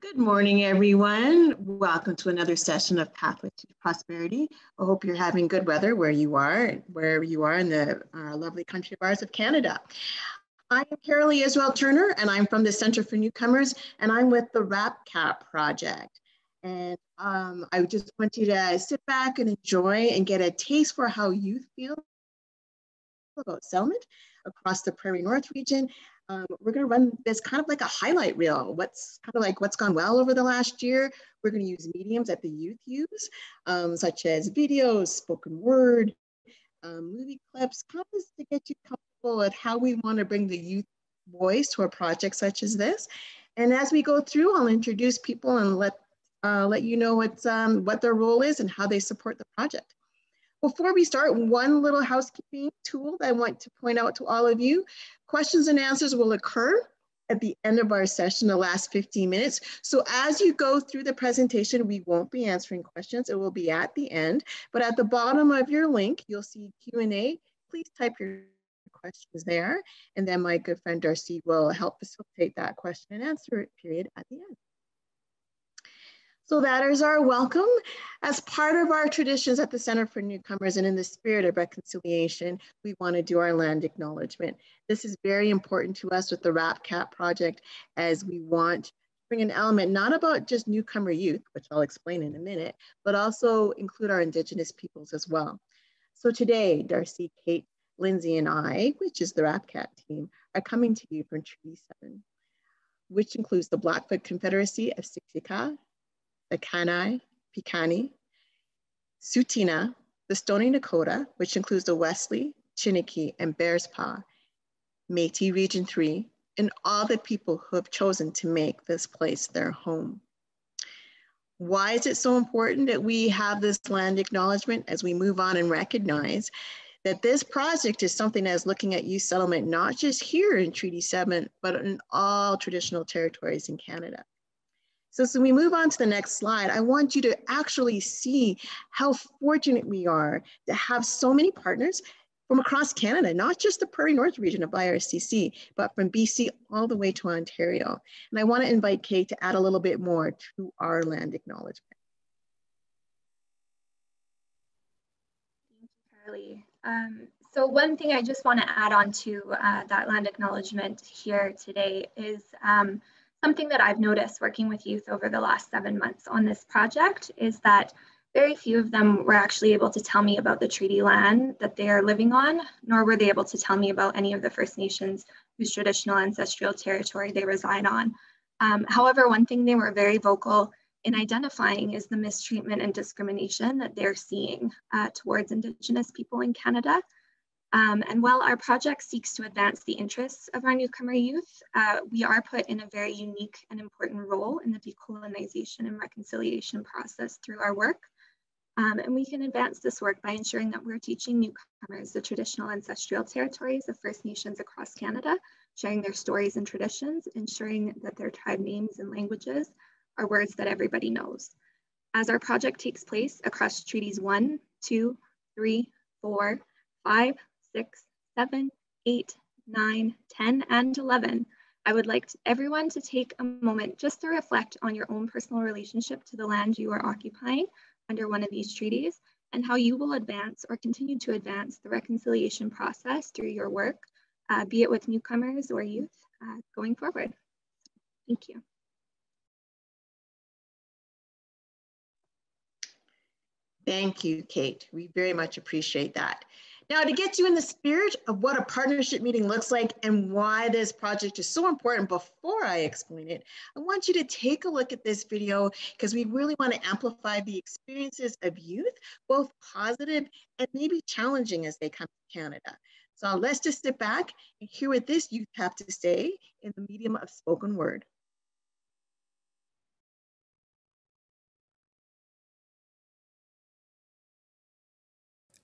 Good morning, everyone. Welcome to another session of Pathway to Prosperity. I hope you're having good weather wherever you are in the lovely country of ours of Canada. I am Carolee Iswell Turner, and I'm from the Center for Newcomers, and I'm with the RAPCAP project. And I just want you to sit back and enjoy and get a taste for how youth feel about settlement across the Prairie North region. We're going to run this kind of like a highlight reel. What's gone well over the last year. We're going to use mediums that the youth use, such as videos, spoken word, movie clips, kind of to get you comfortable with how we want to bring the youth voice to a project such as this. And as we go through, I'll introduce people and let you know what their role is and how they support the project. Before we start, one little housekeeping tool that I want to point out to all of you. Questions and answers will occur at the end of our session, the last 15 minutes. So as you go through the presentation, we won't be answering questions. It will be at the end. But at the bottom of your link, you'll see Q&A. Please type your questions there. And then my good friend Darcy will help facilitate that question and answer period at the end. So that is our welcome. As part of our traditions at the Center for Newcomers and in the spirit of reconciliation, we want to do our land acknowledgement. This is very important to us with the RAPCAP project, as we want to bring an element not about just newcomer youth, which I'll explain in a minute, but also include our Indigenous peoples as well. So today, Darcy, Kate, Lindsay, and I, which is the RAPCAP team, are coming to you from Treaty 7, which includes the Blackfoot Confederacy of Siksika, the Kainai, Piikani, Tsuut'ina, the Stoney Nakoda, which includes the Wesley, Chiniki, and Bearspaw, Métis Region 3, and all the people who have chosen to make this place their home. Why is it so important that we have this land acknowledgement as we move on and recognize that this project is something that is looking at youth settlement, not just here in Treaty 7, but in all traditional territories in Canada. So we move on to the next slide. I want you to actually see how fortunate we are to have so many partners from across Canada, not just the Prairie North region of IRCC, but from BC all the way to Ontario. And I want to invite Kate to add a little bit more to our land acknowledgement. Thank you, Carolee. So one thing I just want to add on to that land acknowledgement here today is something that I've noticed working with youth over the last 7 months on this project is that very few of them were actually able to tell me about the treaty land that they are living on, nor were they able to tell me about any of the First Nations whose traditional ancestral territory they reside on. However, one thing they were very vocal in identifying is the mistreatment and discrimination that they're seeing towards Indigenous people in Canada. And while our project seeks to advance the interests of our newcomer youth, we are put in a very unique and important role in the decolonization and reconciliation process through our work. And we can advance this work by ensuring that we're teaching newcomers the traditional ancestral territories of First Nations across Canada, sharing their stories and traditions, ensuring that their tribe names and languages are words that everybody knows. As our project takes place across Treaties 1, 2, 3, 4, 5, 6, 7, 8, 9, 10, and 11, I would like everyone to take a moment just to reflect on your own personal relationship to the land you are occupying under one of these treaties and how you will advance or continue to advance the reconciliation process through your work, be it with newcomers or youth going forward. Thank you. Thank you, Kate. We very much appreciate that. Now, to get you in the spirit of what a partnership meeting looks like and why this project is so important before I explain it, I want you to take a look at this video because we really want to amplify the experiences of youth, both positive and maybe challenging as they come to Canada. So let's just sit back and hear what this youth have to say in the medium of spoken word.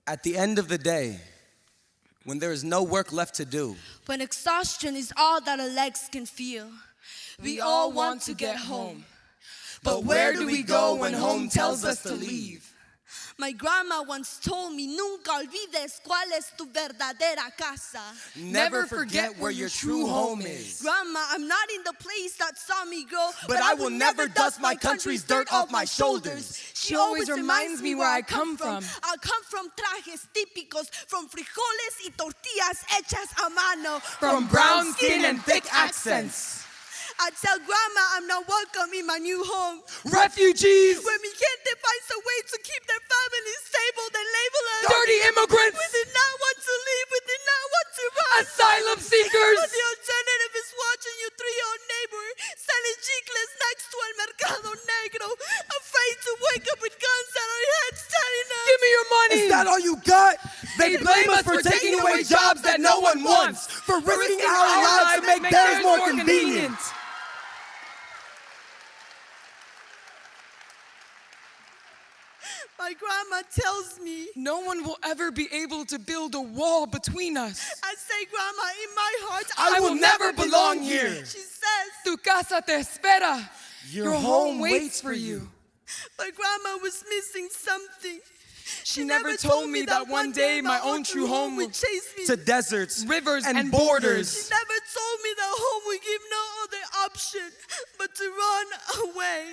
At the end of the day, when there is no work left to do, when exhaustion is all that our legs can feel, we all want to get home. But where do we go when home tells us to leave? My grandma once told me, nunca olvides cuál es tu verdadera casa. Never forget where your true home is. Grandma, I'm not in the place that saw me grow, but I will never dust my country's dirt off my shoulders. She always reminds me where I come from. I come from trajes típicos, from frijoles y tortillas hechas a mano, from brown skin and thick accents. I tell grandma I'm not welcome in my new home. Refugees! When mi gente finds a way to keep their families stable, they label us dirty immigrants! We did not want to leave, we did not want to run. Asylum seekers! But the alternative is watching your 3-year-old neighbor selling chicles next to El Mercado Negro, afraid to wake up with guns at our heads telling us, give me your money! Is that all you got? They blame us for taking away jobs that no one wants, for risking our lives to make theirs more convenient. My grandma tells me, no one will ever be able to build a wall between us. I say, Grandma, in my heart, I will never belong here. She says, tu casa te espera. Your home waits for you. My grandma was missing something. She never told me that one day my own true home would chase me to deserts, rivers, and borders. She never told me that home would give no other option but to run away.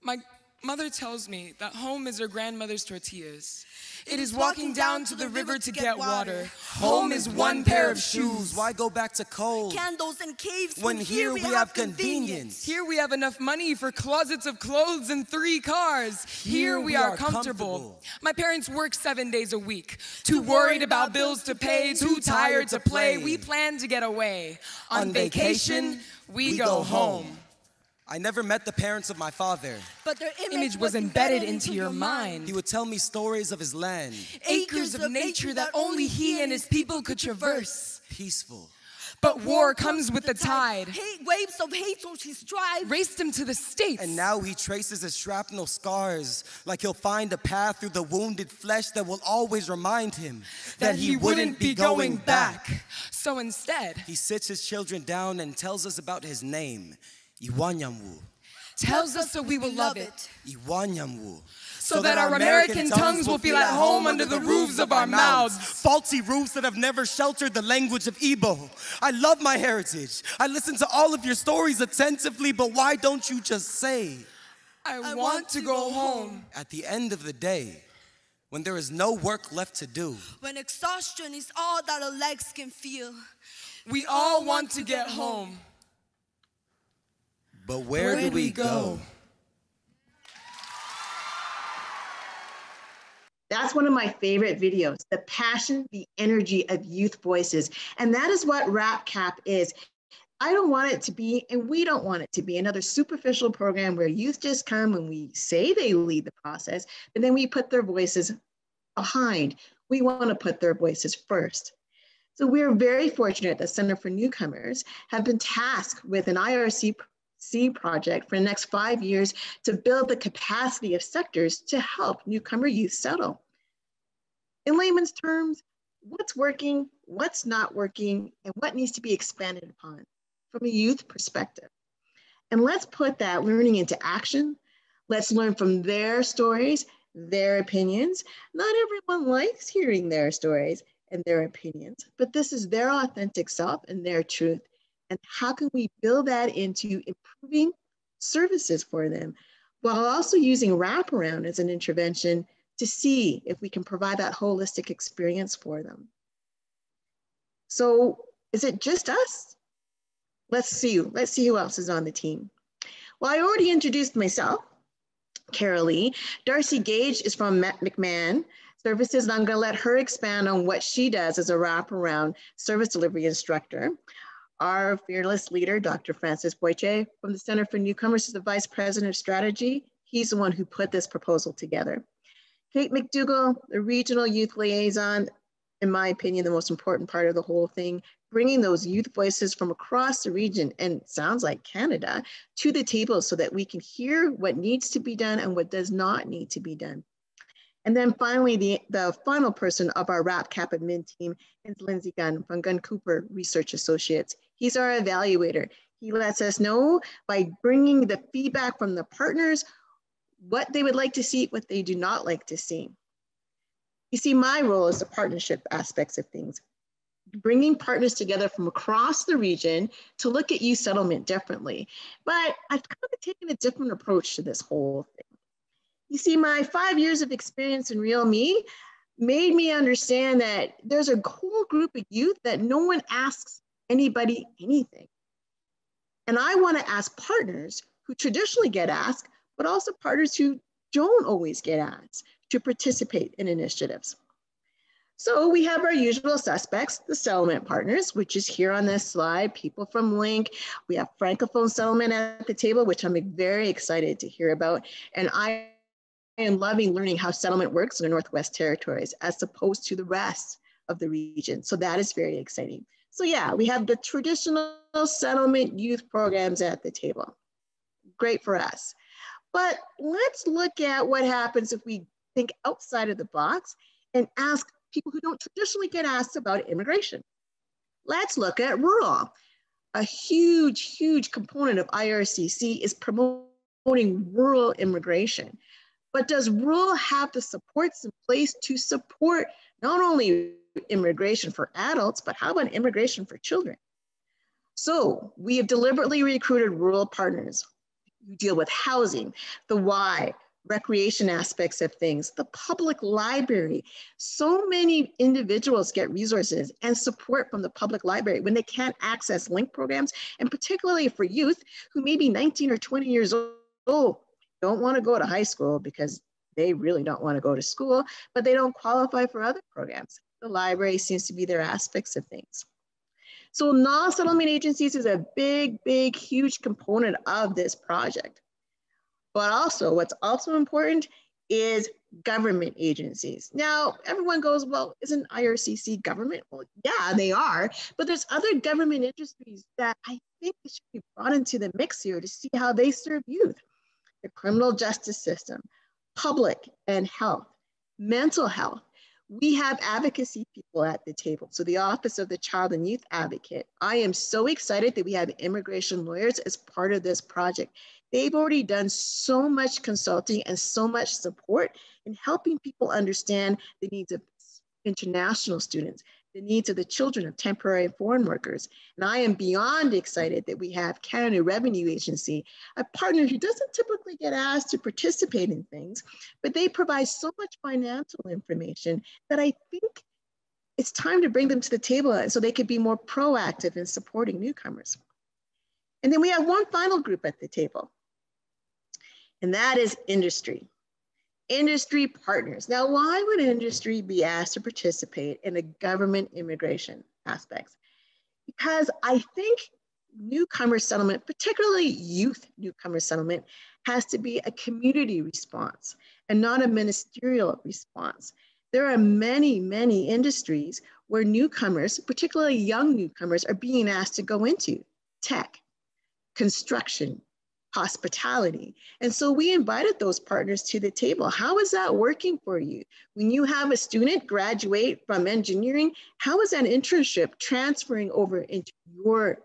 My mother tells me that home is her grandmother's tortillas. It is walking down to the river to get water. Home is one pair of shoes. Why go back to cold? Candles and caves when here we have convenience. Here we have enough money for closets of clothes and 3 cars. Here we are comfortable. My parents work 7 days a week. Too worried about bills to pay, too tired to play. We plan to get away. On vacation, we go home. I never met the parents of my father. But their image was embedded into your mind. He would tell me stories of his land. Acres of nature that only he and his people could traverse. Peaceful. But war comes with the tide. Waves of hate towards his tribe raced him to the States. And now he traces his shrapnel scars, like he'll find a path through the wounded flesh that will always remind him that he wouldn't be going back. So instead, he sits his children down and tells us about his name. Iwanyamwu. Tells us so we will love it. Iwanyamwu. So that our American tongues will feel at home under the roofs of our mouths. Faulty roofs that have never sheltered the language of Igbo. I love my heritage. I listen to all of your stories attentively, but why don't you just say, I want to go home. At the end of the day, when there is no work left to do, when exhaustion is all that our legs can feel, we all want to get home. But where do we go? That's one of my favorite videos, the passion, the energy of youth voices. And that is what RapCap is. I don't want it to be, and we don't want it to be, another superficial program where youth just come and we say they lead the process, and then we put their voices behind. We want to put their voices first. So we're very fortunate that Center for Newcomers have been tasked with an IRC project for the next 5 years to build the capacity of sectors to help newcomer youth settle. In layman's terms, what's working, what's not working, and what needs to be expanded upon from a youth perspective. And let's put that learning into action. Let's learn from their stories, their opinions. Not everyone likes hearing their stories and their opinions, but this is their authentic self and their truth. And how can we build that into improving services for them while also using wraparound as an intervention to see if we can provide that holistic experience for them. So is it just us? Let's see who else is on the team. Well, I already introduced myself, Carol Lee. Darcy Gage is from McMahon Services, and I'm gonna let her expand on what she does as a wraparound service delivery instructor. Our fearless leader, Dr. Francis Boyche from the Center for Newcomers, is the Vice President of Strategy. He's the one who put this proposal together. Kate McDougall, the Regional Youth Liaison, in my opinion, the most important part of the whole thing, bringing those youth voices from across the region, and sounds like Canada, to the table so that we can hear what needs to be done and what does not need to be done. And then finally, the final person of our RapCap admin team is Lindsay Gunn from Gunn Cooper Research Associates. He's our evaluator. He lets us know by bringing the feedback from the partners what they would like to see, what they do not like to see. You see, my role is the partnership aspects of things, bringing partners together from across the region to look at youth settlement differently. But I've kind of taken a different approach to this whole thing. You see, my 5 years of experience in Real Me made me understand that there's a whole group of youth that no one asks anybody anything. And I want to ask partners who traditionally get asked, but also partners who don't always get asked to participate in initiatives. So we have our usual suspects, the settlement partners, which is here on this slide, people from LINC. We have Francophone settlement at the table, which I'm very excited to hear about. And I am loving learning how settlement works in the Northwest Territories as opposed to the rest of the region. So that is very exciting. So yeah, we have the traditional settlement youth programs at the table. Great for us. But let's look at what happens if we think outside of the box and ask people who don't traditionally get asked about immigration. Let's look at rural. A huge, huge component of IRCC is promoting rural immigration. But does rural have the supports in place to support not only immigration for adults, but how about immigration for children? So we have deliberately recruited rural partners who deal with housing, the why, recreation aspects of things, the public library. So many individuals get resources and support from the public library when they can't access LINC programs, and particularly for youth who may be 19 or 20 years old, don't want to go to high school because they really don't want to go to school, but they don't qualify for other programs. The library seems to be their aspects of things. So non-settlement agencies is a big, big, huge component of this project. But also what's also important is government agencies. Now, everyone goes, well, isn't IRCC government? Well, yeah, they are, but there's other government industries that I think should be brought into the mix here to see how they serve youth. The criminal justice system, public and health, mental health. We have advocacy people at the table. So the Office of the Child and Youth Advocate. I am so excited that we have immigration lawyers as part of this project. They've already done so much consulting and so much support in helping people understand the needs of international students, the needs of the children of temporary and foreign workers. And I am beyond excited that we have Canada Revenue Agency, a partner who doesn't typically get asked to participate in things, but they provide so much financial information that I think it's time to bring them to the table so they could be more proactive in supporting newcomers. And then we have one final group at the table, and that is industry. Industry partners. Now, why would industry be asked to participate in the government immigration aspects? Because I think newcomer settlement, particularly youth newcomer settlement, has to be a community response and not a ministerial response. There are many, many industries where newcomers, particularly young newcomers, are being asked to go into: tech, construction, hospitality. And so we invited those partners to the table. How is that working for you? When you have a student graduate from engineering, how is that internship transferring over into your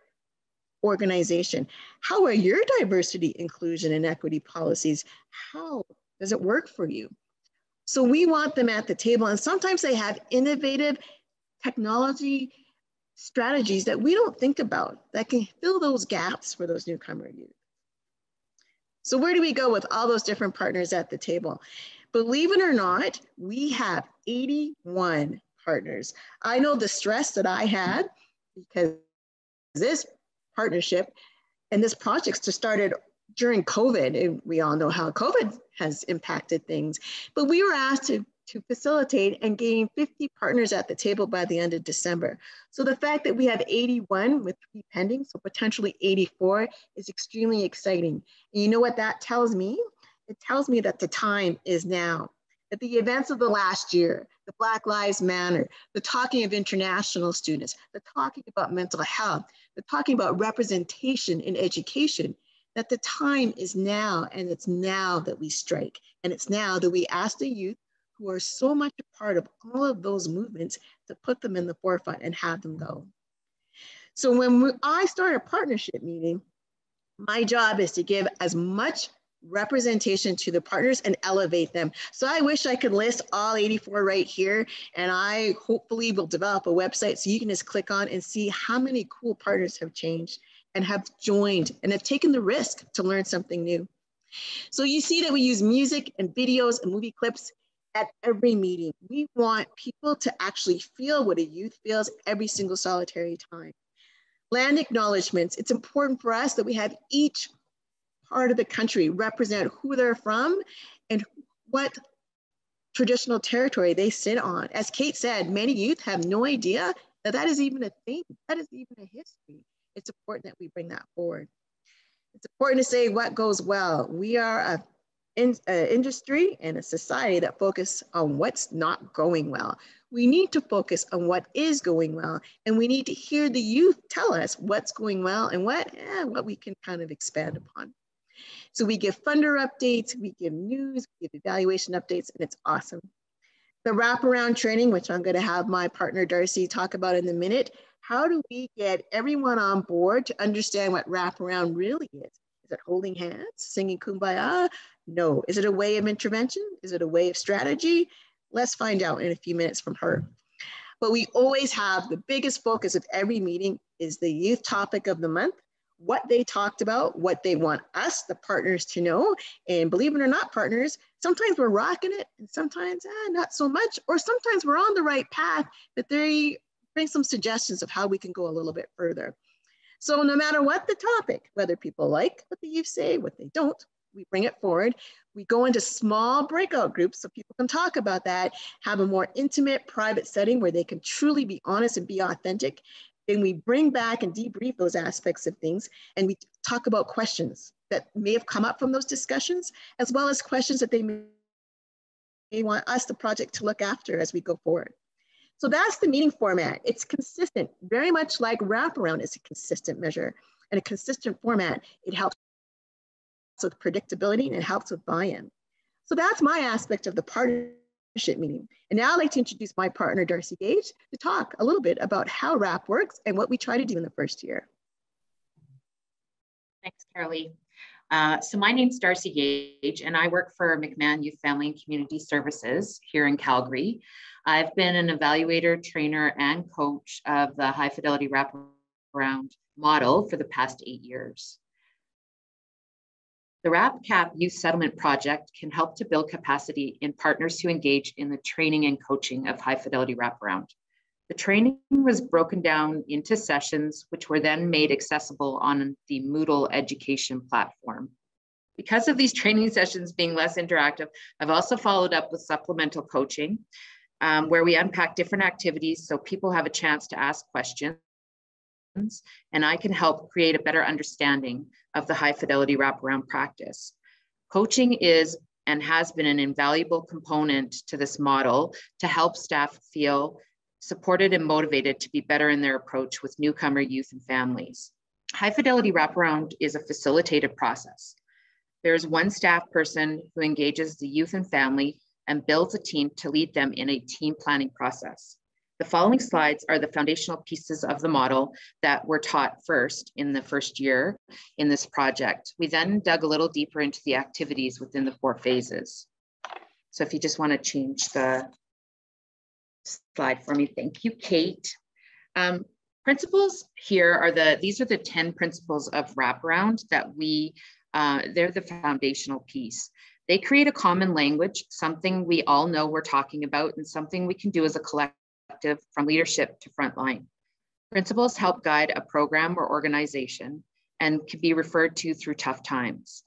organization? How are your diversity, inclusion, and equity policies? How does it work for you? So we want them at the table, and sometimes they have innovative technology strategies that we don't think about that can fill those gaps for those newcomer youth. So where do we go with all those different partners at the table? Believe it or not, we have 81 partners. I know the stress that I had because this partnership and this project just started during COVID, and we all know how COVID has impacted things, but we were asked to facilitate and gain 50 partners at the table by the end of December. So the fact that we have 81 with 3 pending, so potentially 84, is extremely exciting. And you know what that tells me? It tells me that the time is now, that the events of the last year, the Black Lives Matter, the talking of international students, the talking about mental health, the talking about representation in education, that the time is now, and it's now that we strike. And it's now that we ask the youth who are so much a part of all of those movements to put them in the forefront and have them go. So when I start a partnership meeting, my job is to give as much representation to the partners and elevate them. So I wish I could list all 84 right here, and I hopefully will develop a website so you can just click on and see how many cool partners have changed and have joined and have taken the risk to learn something new. So you see that we use music and videos and movie clips at every meeting. We want people to actually feel what a youth feels every single solitary time. Land acknowledgements, it's important for us that we have each part of the country represent who they're from and what traditional territory they sit on. As Kate said, many youth have no idea that that is even a thing, that is even a history. It's important that we bring that forward. It's important to say what goes well. We are an industry and a society that focus on what's not going well. We need to focus on what is going well, and we need to hear the youth tell us what's going well and what we can kind of expand upon. So we give funder updates, we give news, we give evaluation updates, and it's awesome. The wraparound training, which I'm going to have my partner Darcy talk about in a minute. How do we get everyone on board to understand what wraparound really is? Is it holding hands, singing Kumbaya? No. Is it a way of intervention? Is it a way of strategy? Let's find out in a few minutes from her. But we always have the biggest focus of every meeting is the youth topic of the month, what they talked about, what they want us, the partners, to know. And believe it or not, partners, sometimes we're rocking it and sometimes not so much, or sometimes we're on the right path, but they bring some suggestions of how we can go a little bit further. So no matter what the topic, whether people like what the youth say, what they don't, we bring it forward. We go into small breakout groups so people can talk about that, have a more intimate, private setting where they can truly be honest and be authentic. Then we bring back and debrief those aspects of things, and we talk about questions that may have come up from those discussions, as well as questions that they may want us, the project, to look after as we go forward. So that's the meeting format. It's consistent, very much like wraparound is a consistent measure and a consistent format. It helps with predictability and it helps with buy-in. So that's my aspect of the partnership meeting. And now I'd like to introduce my partner, Darcy Gage, to talk a little bit about how WRAP works and what we try to do in the first year. Thanks, Carolee. So my name's Darcy Gage, and I work for McMahon Youth, Family and Community Services here in Calgary. I've been an evaluator, trainer, and coach of the High Fidelity Wraparound model for the past 8 years. The RAPCAP Youth Settlement Project can help to build capacity in partners who engage in the training and coaching of High Fidelity Wraparound. The training was broken down into sessions, which were then made accessible on the Moodle education platform. Because of these training sessions being less interactive, I've also followed up with supplemental coaching, where we unpack different activities so people have a chance to ask questions, and I can help create a better understanding of the High Fidelity Wraparound practice. Coaching is and has been an invaluable component to this model to help staff feel supported and motivated to be better in their approach with newcomer youth and families. High Fidelity Wraparound is a facilitated process. There's one staff person who engages the youth and family and builds a team to lead them in a team planning process. The following slides are the foundational pieces of the model that were taught first in the first year in this project. We then dug a little deeper into the activities within the 4 phases. So if you just want to change the slide for me, thank you, Kate. Principles here are these are the 10 principles of wraparound that they're the foundational piece. They create a common language, something we all know we're talking about, and something we can do as a collective from leadership to frontline. Principles help guide a program or organization and can be referred to through tough times.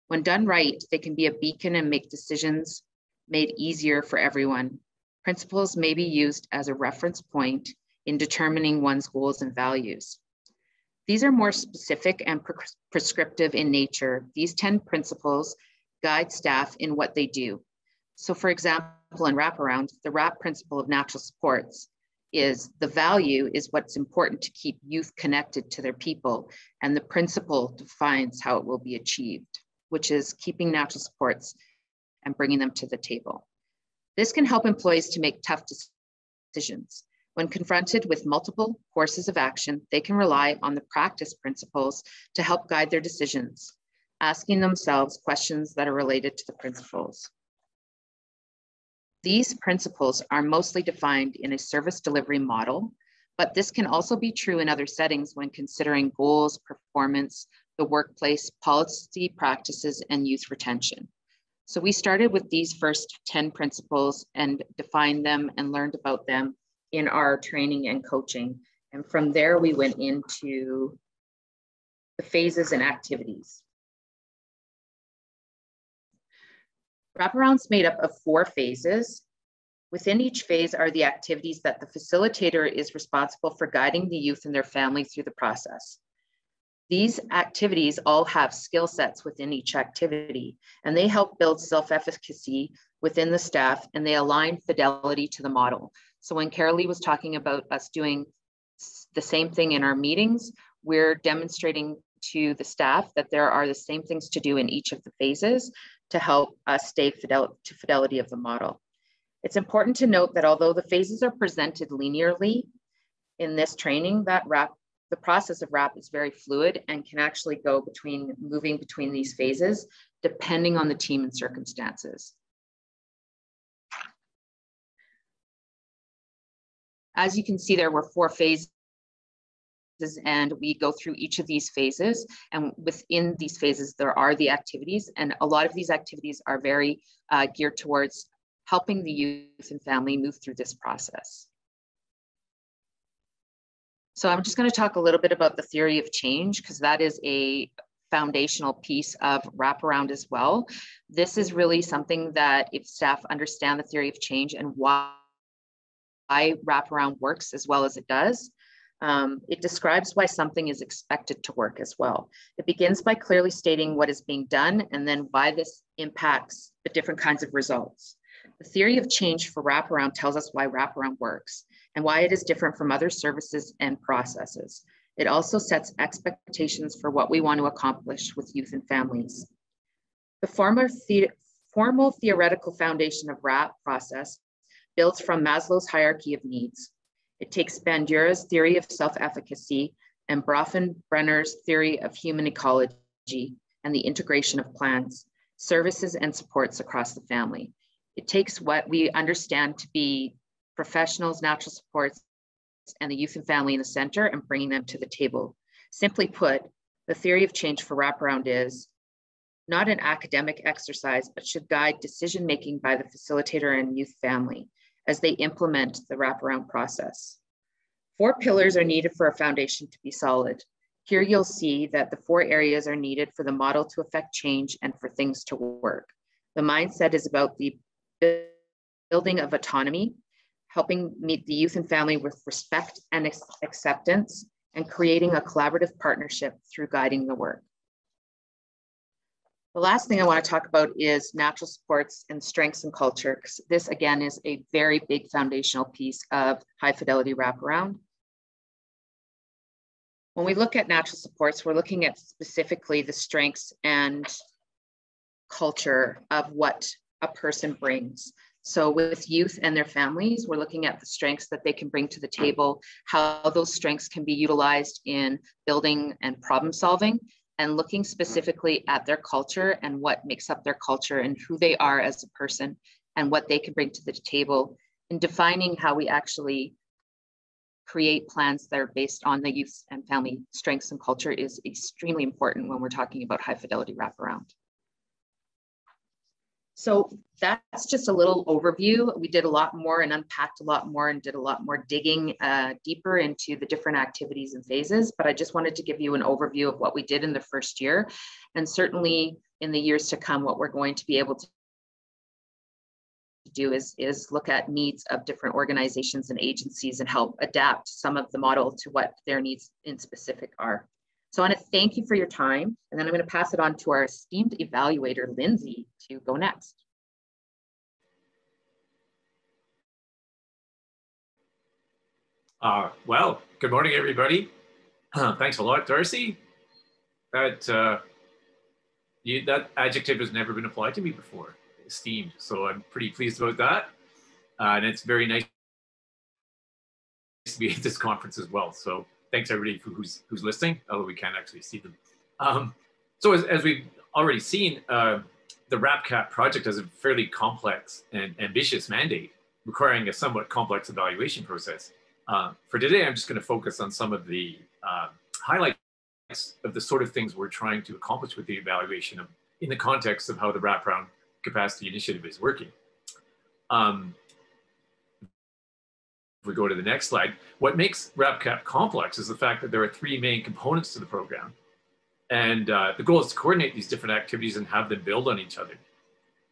When done right, they can be a beacon and make decisions made easier for everyone. Principles may be used as a reference point in determining one's goals and values. These are more specific and prescriptive in nature. These 10 principles guide staff in what they do. So for example, in wraparound, the WRAP principle of natural supports is the value is what's important to keep youth connected to their people, and the principle defines how it will be achieved, which is keeping natural supports and bringing them to the table. This can help employees to make tough decisions. When confronted with multiple courses of action, they can rely on the practice principles to help guide their decisions. asking themselves questions that are related to the principles. These principles are mostly defined in a service delivery model, but this can also be true in other settings when considering goals, performance, the workplace, policy practices, and youth retention. So we started with these first 10 principles and defined them and learned about them in our training and coaching. And from there, we went into the phases and activities. Wraparound's made up of 4 phases. Within each phase are the activities that the facilitator is responsible for guiding the youth and their family through the process. These activities all have skill sets within each activity, and they help build self-efficacy within the staff, and they align fidelity to the model. So when Carolee was talking about us doing the same thing in our meetings, we're demonstrating to the staff that there are the same things to do in each of the phases to help us stay to fidelity of the model. It's important to note that although the phases are presented linearly in this training, the process of WRAP is very fluid and can actually go moving between these phases, depending on the team and circumstances. As you can see, there were 4 phases, and we go through each of these phases, and within these phases there are the activities, and a lot of these activities are very geared towards helping the youth and family move through this process. So I'm just going to talk a little bit about the theory of change, because that is a foundational piece of wraparound as well. This is really something that if staff understand the theory of change and why wraparound works as well as it does, it describes why something is expected to work as well. It begins by clearly stating what is being done and then why this impacts the different kinds of results. The theory of change for wraparound tells us why wraparound works and why it is different from other services and processes. It also sets expectations for what we want to accomplish with youth and families. The formal theoretical foundation of WRAP process builds from Maslow's hierarchy of needs. It takes Bandura's theory of self-efficacy and Bronfenbrenner's theory of human ecology and the integration of plans, services, and supports across the family. It takes what we understand to be professionals, natural supports, and the youth and family in the center and bringing them to the table. Simply put, the theory of change for wraparound is not an academic exercise, but should guide decision-making by the facilitator and youth family as they implement the wraparound process. 4 pillars are needed for a foundation to be solid. Here you'll see that the 4 areas are needed for the model to affect change and for things to work. The mindset is about the building of autonomy, helping meet the youth and family with respect and acceptance, and creating a collaborative partnership through guiding the work. The last thing I want to talk about is natural supports and strengths and culture, because this again is a very big foundational piece of high fidelity wraparound. When we look at natural supports, we're looking at specifically the strengths and culture of what a person brings. So with youth and their families, we're looking at the strengths that they can bring to the table, how those strengths can be utilized in building and problem solving, and looking specifically at their culture and what makes up their culture and who they are as a person and what they can bring to the table, in defining how we actually create plans that are based on the youth and family strengths and culture is extremely important when we're talking about high fidelity wraparound. So that's just a little overview. We did a lot more and unpacked a lot more and did a lot more digging deeper into the different activities and phases, but I just wanted to give you an overview of what we did in the first year, and certainly in the years to come, what we're going to be able to do is look at needs of different organizations and agencies and help adapt some of the model to what their needs in specific are. So I want to thank you for your time, and then I'm going to pass it on to our esteemed evaluator, Lindsay, to go next. Well, good morning, everybody. Thanks a lot, Darcy. That adjective has never been applied to me before, esteemed. So I'm pretty pleased about that. And it's very nice to be at this conference as well. So thanks everybody who's listening, although we can't actually see them. So as we've already seen, the RAPCAP project has a fairly complex and ambitious mandate, requiring a somewhat complex evaluation process. For today, I'm just going to focus on some of the highlights of the sort of things we're trying to accomplish with the evaluation in the context of how the Wraparound Capacity Initiative is working. If we go to the next slide, what makes RAPCAP complex is the fact that there are 3 main components to the program. And the goal is to coordinate these different activities and have them build on each other.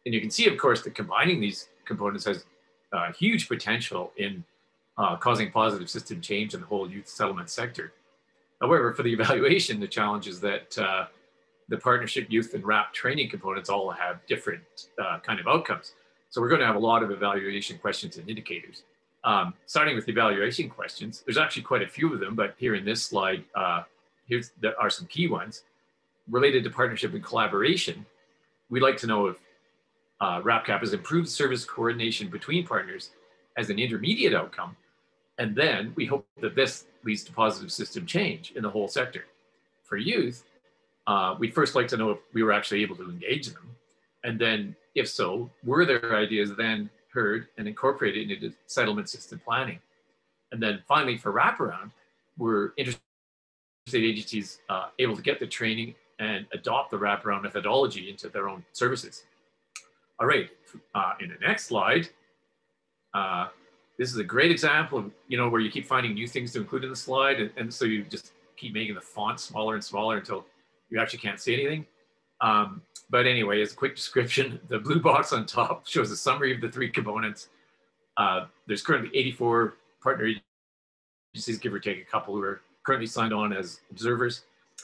And you can see, of course, that combining these components has huge potential in causing positive system change in the whole youth settlement sector. However, for the evaluation, the challenge is that the partnership, youth, and RAP training components all have different kind of outcomes. So we're going to have a lot of evaluation questions and indicators. Starting with the evaluation questions, there's actually quite a few of them, but here in this slide, there are some key ones. Related to partnership and collaboration, we'd like to know if RAPCAP has improved service coordination between partners as an intermediate outcome. And then we hope that this leads to positive system change in the whole sector. For youth, we'd first like to know if we were actually able to engage them. And then if so, were their ideas then heard and incorporated into settlement system planning? And then finally for Wraparound, were interstate agencies able to get the training and adopt the Wraparound methodology into their own services? All right, in the next slide, this is a great example of, where you keep finding new things to include in the slide. And so you just keep making the font smaller and smaller until you actually can't see anything. But anyway, as a quick description, the blue box on top shows a summary of the 3 components. There's currently 84 partner agencies, give or take a couple, who are currently signed on as observers.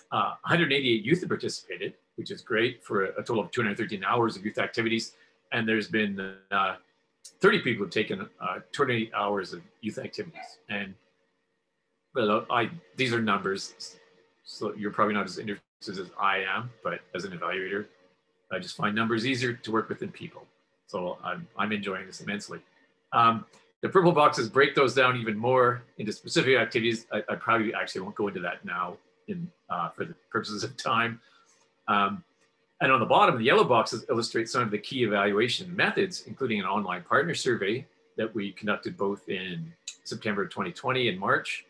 188 youth have participated, which is great, for a total of 213 hours of youth activities. And there's been 30 people who have taken 28 hours of youth activities. And these are numbers, so you're probably not as interested as I am, but as an evaluator, I just find numbers easier to work with than people. So I'm enjoying this immensely. The purple boxes break those down even more into specific activities. I probably actually won't go into that now for the purposes of time. And on the bottom, the yellow boxes illustrate some of the key evaluation methods, including an online partner survey that we conducted both in September 2020 and March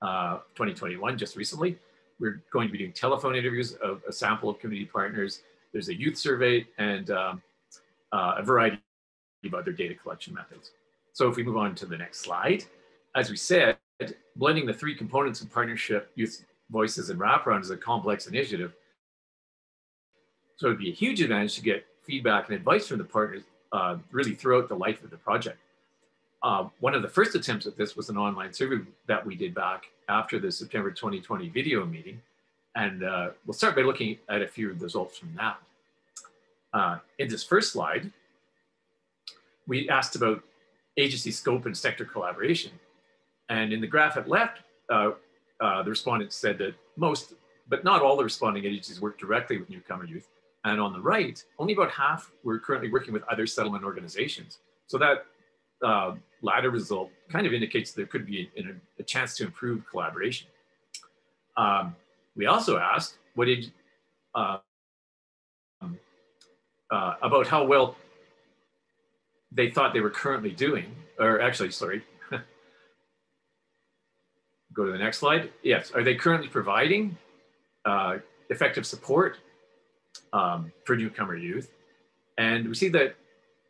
2021, just recently. We're going to be doing telephone interviews of a sample of community partners. There's a youth survey and a variety of other data collection methods. So if we move on to the next slide, as we said, blending the 3 components of partnership, youth voices, and Wraparound is a complex initiative. So it'd be a huge advantage to get feedback and advice from the partners really throughout the life of the project. One of the first attempts at this was an online survey that we did back after the September 2020 video meeting. And we'll start by looking at a few of the results from that. In this first slide, we asked about agency scope and sector collaboration. And in the graph at left, the respondents said that most, but not all, the responding agencies work directly with newcomer youth. And on the right, only about half were currently working with other settlement organizations. So that latter result kind of indicates there could be a chance to improve collaboration. We also asked about how well they thought they were currently doing, or actually, sorry, go to the next slide. Yes, are they currently providing effective support for newcomer youth? And we see that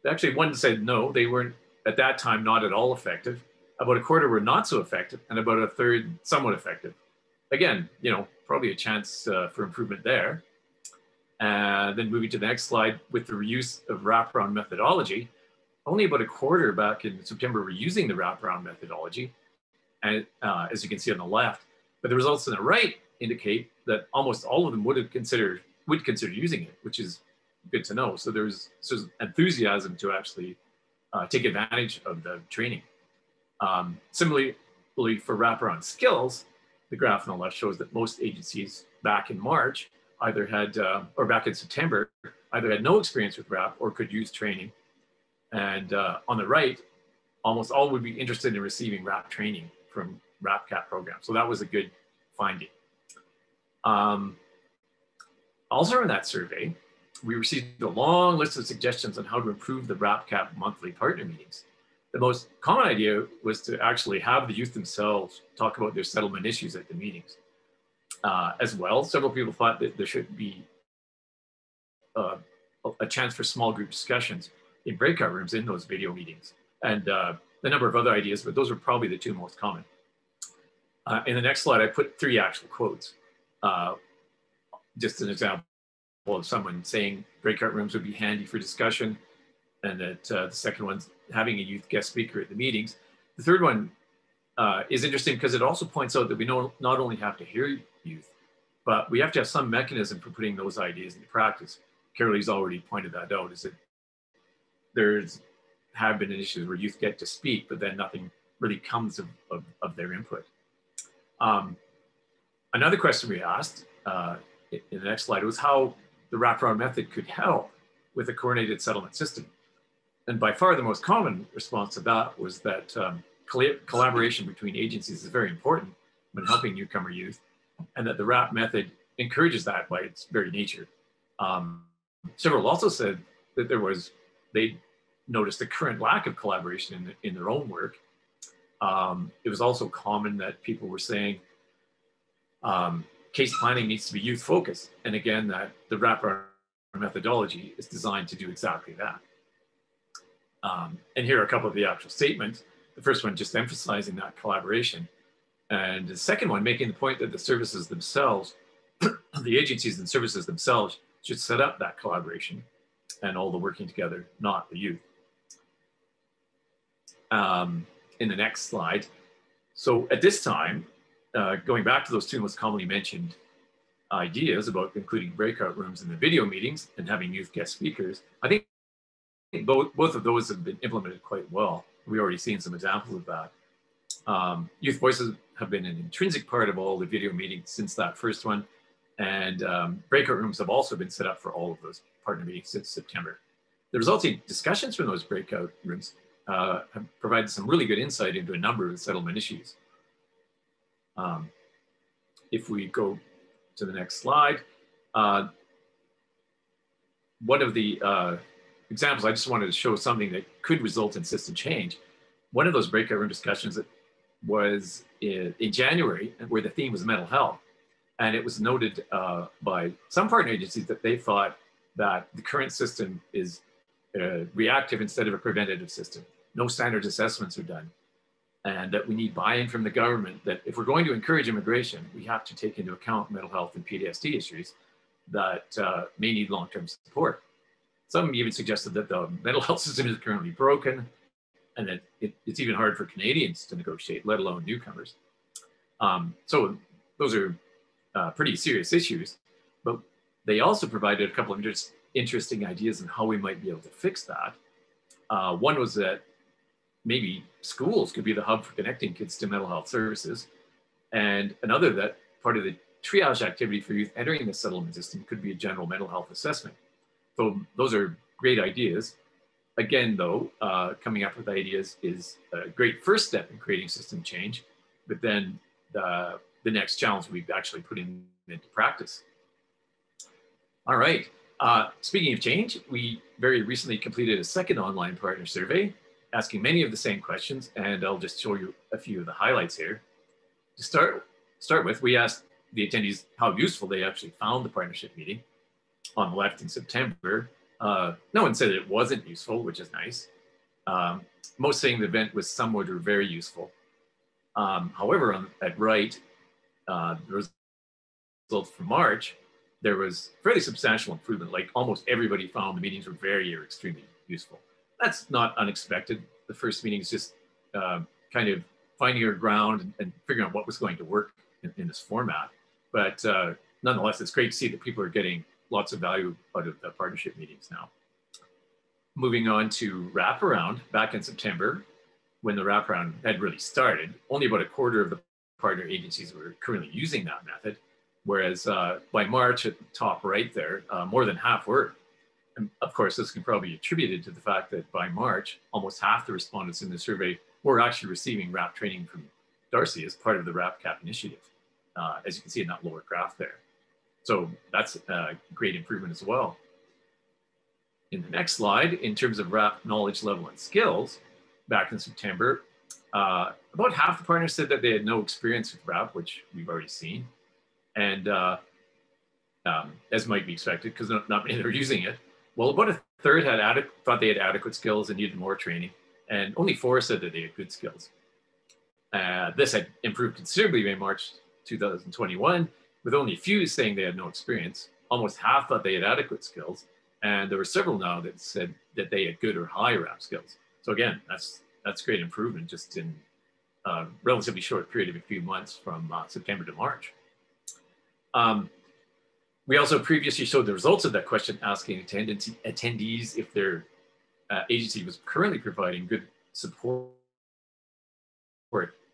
actually one said no, they weren't at that time not at all effective. About a quarter were not so effective, and about a third somewhat effective. Again, probably a chance for improvement there. Then moving to the next slide, with the reuse of Wraparound methodology, only about a quarter back in September were using the Wraparound methodology, and as you can see on the left. But the results on the right indicate that almost all of them would consider using it, which is good to know. So there's enthusiasm to actually take advantage of the training. Similarly, for Wraparound skills, the graph on the left shows that most agencies back in March either had, or back in September, either had no experience with RAP or could use training. And on the right, almost all would be interested in receiving RAP training from RAPCAP program. So that was a good finding. Also in that survey, we received a long list of suggestions on how to improve the RAPCAP monthly partner meetings. The most common idea was to actually have the youth themselves talk about their settlement issues at the meetings. As well, several people thought that there should be a chance for small group discussions in breakout rooms in those video meetings. And a number of other ideas, but those were probably the two most common. In the next slide, I put 3 actual quotes. Just an example of someone saying breakout rooms would be handy for discussion, and that the second one's having a youth guest speaker at the meetings. The third one is interesting because it also points out that we not only have to hear youth, but we have to have some mechanism for putting those ideas into practice. Carolee's already pointed that out, is that have been issues where youth get to speak, but then nothing really comes of their input. Another question we asked in the next slide was how the wraparound method could help with a coordinated settlement system. And by far the most common response to that was that collaboration between agencies is very important when helping newcomer youth, and that the RAP method encourages that by its very nature. Several also said that they noticed a current lack of collaboration in their own work. It was also common that people were saying case planning needs to be youth focused. And again, that the wraparound methodology is designed to do exactly that. And here are a couple of the actual statements. The first one just emphasizing that collaboration. And the second one making the point that the services themselves, the agencies and services themselves should set up that collaboration and all the working together, not the youth. In the next slide. So at this time, going back to those 2 most commonly mentioned ideas about including breakout rooms in the video meetings and having youth guest speakers, I think both of those have been implemented quite well. We've already seen some examples of that. Youth voices have been an intrinsic part of all the video meetings since that first one. And breakout rooms have also been set up for all of those partner meetings since September. The resulting discussions from those breakout rooms have provided some really good insight into a number of the settlement issues. If we go to the next slide, one of the examples, I just wanted to show something that could result in system change. One of those breakout room discussions that was in January, where the theme was mental health. And it was noted by some partner agencies that they thought that the current system is reactive instead of a preventative system. No standards assessments are done. And that we need buy-in from the government, that if we're going to encourage immigration, we have to take into account mental health and PTSD issues that may need long-term support. Some even suggested that the mental health system is currently broken, and that it's even hard for Canadians to negotiate, let alone newcomers. So those are pretty serious issues, but they also provided a couple of interesting ideas on how we might be able to fix that. One was that maybe schools could be the hub for connecting kids to mental health services. And another, that part of the triage activity for youth entering the settlement system could be a general mental health assessment. So those are great ideas. Again, though, coming up with ideas is a great first step in creating system change, but then the next challenge we've actually put into practice. All right, speaking of change, we very recently completed a second online partner survey, asking many of the same questions, and I'll just show you a few of the highlights here. To start with, we asked the attendees how useful they actually found the partnership meeting. On the left in September, no one said it wasn't useful, which is nice. Most saying the event was somewhat or very useful. However, at right, the results from March, there was fairly substantial improvement. Like almost everybody found the meetings were very or extremely useful. That's not unexpected. The first meeting is just kind of finding your ground and figuring out what was going to work in this format. But nonetheless, it's great to see that people are getting lots of value out of the partnership meetings now. Moving on to wraparound, back in September, when the wraparound had really started, only about a quarter of the partner agencies were currently using that method. Whereas by March, at the top right there, more than half were. And of course, this can probably be attributed to the fact that by March, almost half the respondents in the survey were actually receiving RAP training from Darcy as part of the RAPCAP initiative, as you can see in that lower graph there. So that's a great improvement as well. In the next slide, in terms of RAP knowledge level and skills, back in September, about half the partners said that they had no experience with RAP, which we've already seen. And as might be expected, because not many are using it. Well, about a third thought they had adequate skills and needed more training. And only 4 said that they had good skills. This had improved considerably by March 2021, with only a few saying they had no experience. Almost half thought they had adequate skills. And there were several now that said that they had good or high RAP skills. So again, that's great improvement just in a relatively short period of a few months from September to March. We also previously showed the results of that question asking attendees if their agency was currently providing good support.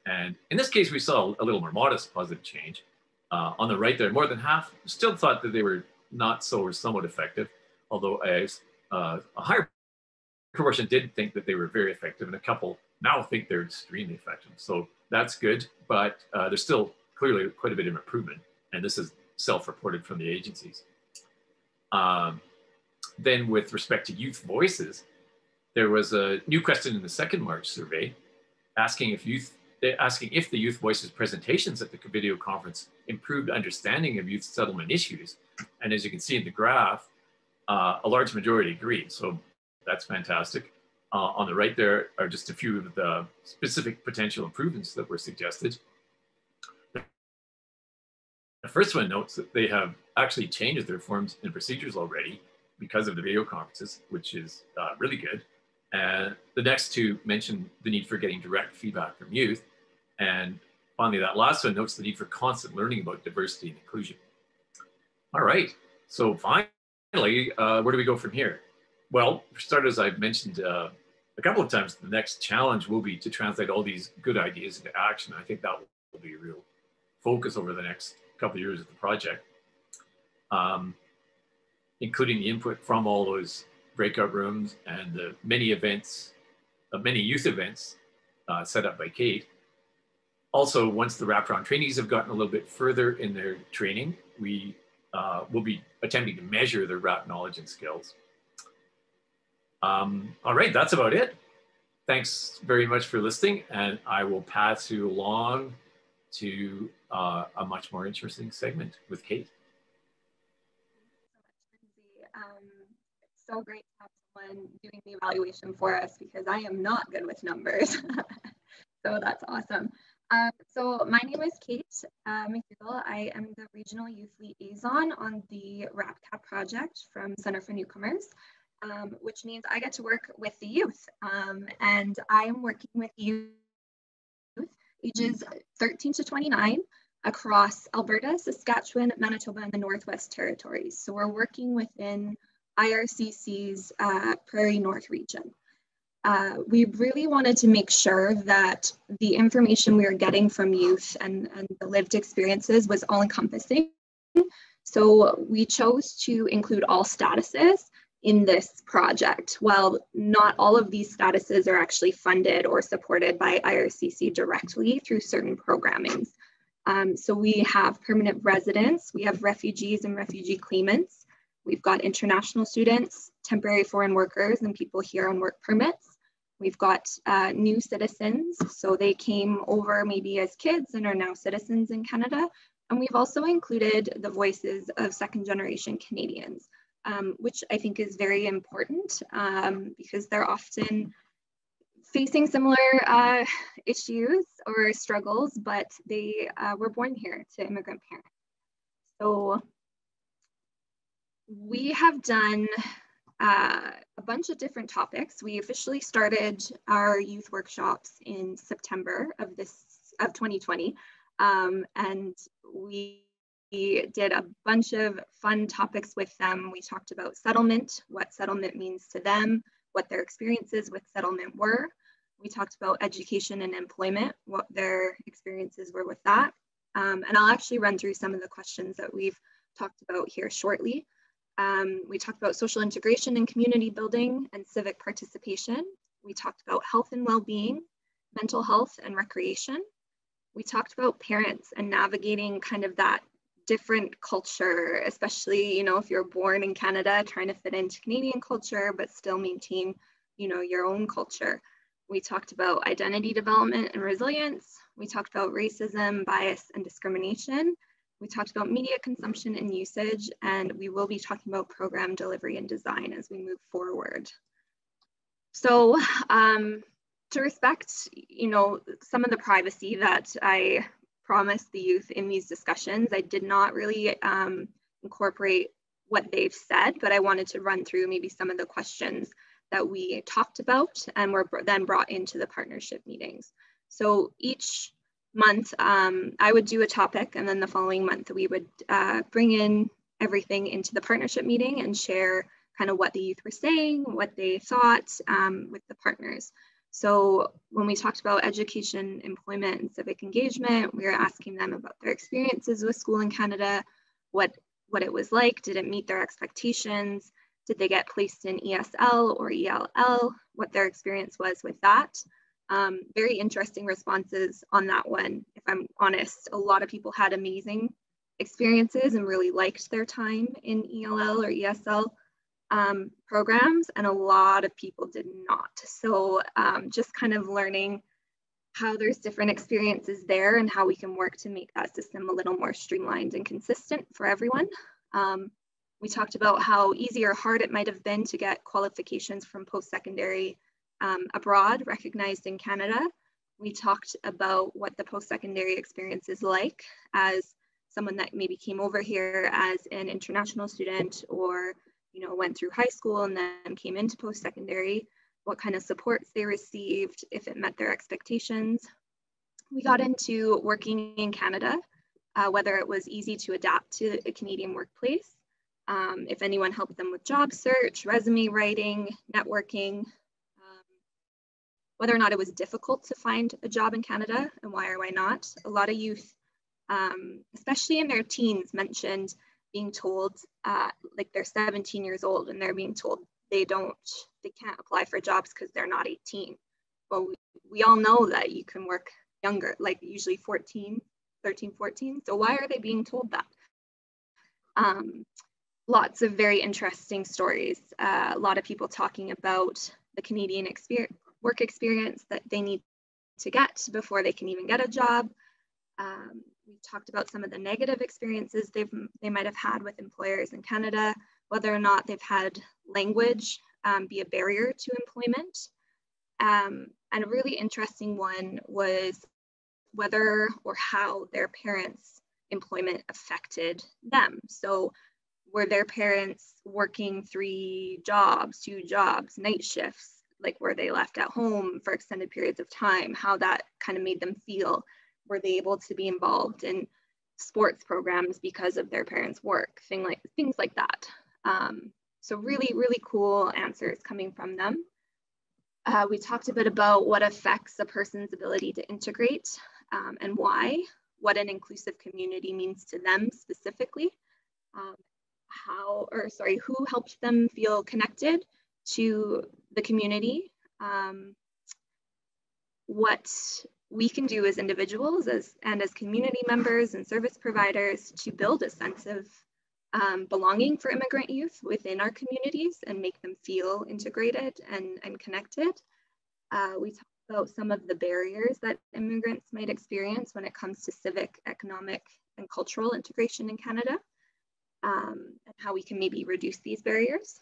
And in this case, we saw a little more modest positive change. On the right there, more than half still thought that they were not so or somewhat effective, although a higher proportion did think that they were very effective, and a couple now think they're extremely effective. So that's good, but there's still clearly quite a bit of improvement, and this is self-reported from the agencies. Then with respect to youth voices, there was a new question in the second March survey asking if the youth voices presentations at the video conference improved understanding of youth settlement issues. And as you can see in the graph, a large majority agreed. So that's fantastic. On the right there are just a few of the specific potential improvements that were suggested. The first one notes that they have actually changed their forms and procedures already because of the video conferences, which is really good. And the next two mention the need for getting direct feedback from youth. And finally, that last one notes the need for constant learning about diversity and inclusion. All right, so finally, where do we go from here? Well, for starters, I've mentioned a couple of times, the next challenge will be to translate all these good ideas into action. I think that will be a real focus over the next couple of years of the project, including the input from all those breakout rooms and the many events, many youth events set up by Kate. Also, once the wraparound trainees have gotten a little bit further in their training, we will be attempting to measure their RAP knowledge and skills. All right, that's about it. Thanks very much for listening, and I will pass you along to a much more interesting segment with Kate. It's so great to have someone doing the evaluation for us because I am not good with numbers. So that's awesome. So my name is Kate McDougall. I am the Regional Youth Liaison on the RAPCAP project from Center for Newcomers, which means I get to work with the youth. And I am working with youth ages 13 to 29 across Alberta, Saskatchewan, Manitoba, and the Northwest Territories. So we're working within IRCC's Prairie North region. We really wanted to make sure that the information we were getting from youth and the lived experiences was all encompassing. So we chose to include all statuses in this project. While not all of these statuses are actually funded or supported by IRCC directly through certain programmings. So we have permanent residents, we have refugees and refugee claimants, we've got international students, temporary foreign workers, and people here on work permits. We've got new citizens, so they came over maybe as kids and are now citizens in Canada. And we've also included the voices of second generation Canadians, which I think is very important because they're often facing similar issues or struggles, but they were born here to immigrant parents. So we have done a bunch of different topics. We officially started our youth workshops in September of 2020, and we did a bunch of fun topics with them. We talked about settlement, what settlement means to them, what their experiences with settlement were. We talked about education and employment, what their experiences were with that. And I'll actually run through some of the questions that we've talked about here shortly. We talked about social integration and community building and civic participation. We talked about health and well-being, mental health and recreation. We talked about parents and navigating kind of that different culture, especially, if you're born in Canada, trying to fit into Canadian culture, but still maintain, your own culture. We talked about identity development and resilience. We talked about racism, bias, and discrimination. We talked about media consumption and usage, and we will be talking about program delivery and design as we move forward. So to respect, some of the privacy that I promised the youth in these discussions, I did not really incorporate what they've said, but I wanted to run through maybe some of the questions that we talked about and were then brought into the partnership meetings. So each month, I would do a topic, and then the following month we would bring in everything into the partnership meeting and share kind of what the youth were saying, what they thought with the partners. So when we talked about education, employment, and civic engagement, we were asking them about their experiences with school in Canada, what it was like, did it meet their expectations, did they get placed in ESL or ELL, what their experience was with that. Very interesting responses on that one. If I'm honest, a lot of people had amazing experiences and really liked their time in ELL or ESL programs, and a lot of people did not. So just kind of learning how there's different experiences there and how we can work to make that system a little more streamlined and consistent for everyone. We talked about how easy or hard it might have been to get qualifications from post-secondary abroad, recognized in Canada. We talked about what the post-secondary experience is like as someone that maybe came over here as an international student, or went through high school and then came into post-secondary, what kind of supports they received, if it met their expectations. We got into working in Canada, whether it was easy to adapt to a Canadian workplace, if anyone helped them with job search, resume writing, networking, whether or not it was difficult to find a job in Canada and why or why not. A lot of youth, especially in their teens, mentioned being told, like they're 17 years old and they're being told they can't apply for jobs because they're not 18. Well, we all know that you can work younger, like usually 13, 14. So why are they being told that? Lots of very interesting stories. A lot of people talking about the Canadian work experience that they need to get before they can even get a job. We talked about some of the negative experiences they might have had with employers in Canada, whether or not they've had language be a barrier to employment. And a really interesting one was whether or how their parents' employment affected them. So were their parents working 3 jobs, 2 jobs, night shifts? Like, were they left at home for extended periods of time? How that kind of made them feel? Were they able to be involved in sports programs because of their parents' work? Things like that. So really, really cool answers coming from them. We talked a bit about what affects a person's ability to integrate and why, what an inclusive community means to them specifically, who helped them feel connected to the community, what we can do as individuals and as community members and service providers to build a sense of belonging for immigrant youth within our communities and make them feel integrated and connected. We talked about some of the barriers that immigrants might experience when it comes to civic, economic, and cultural integration in Canada, and how we can maybe reduce these barriers.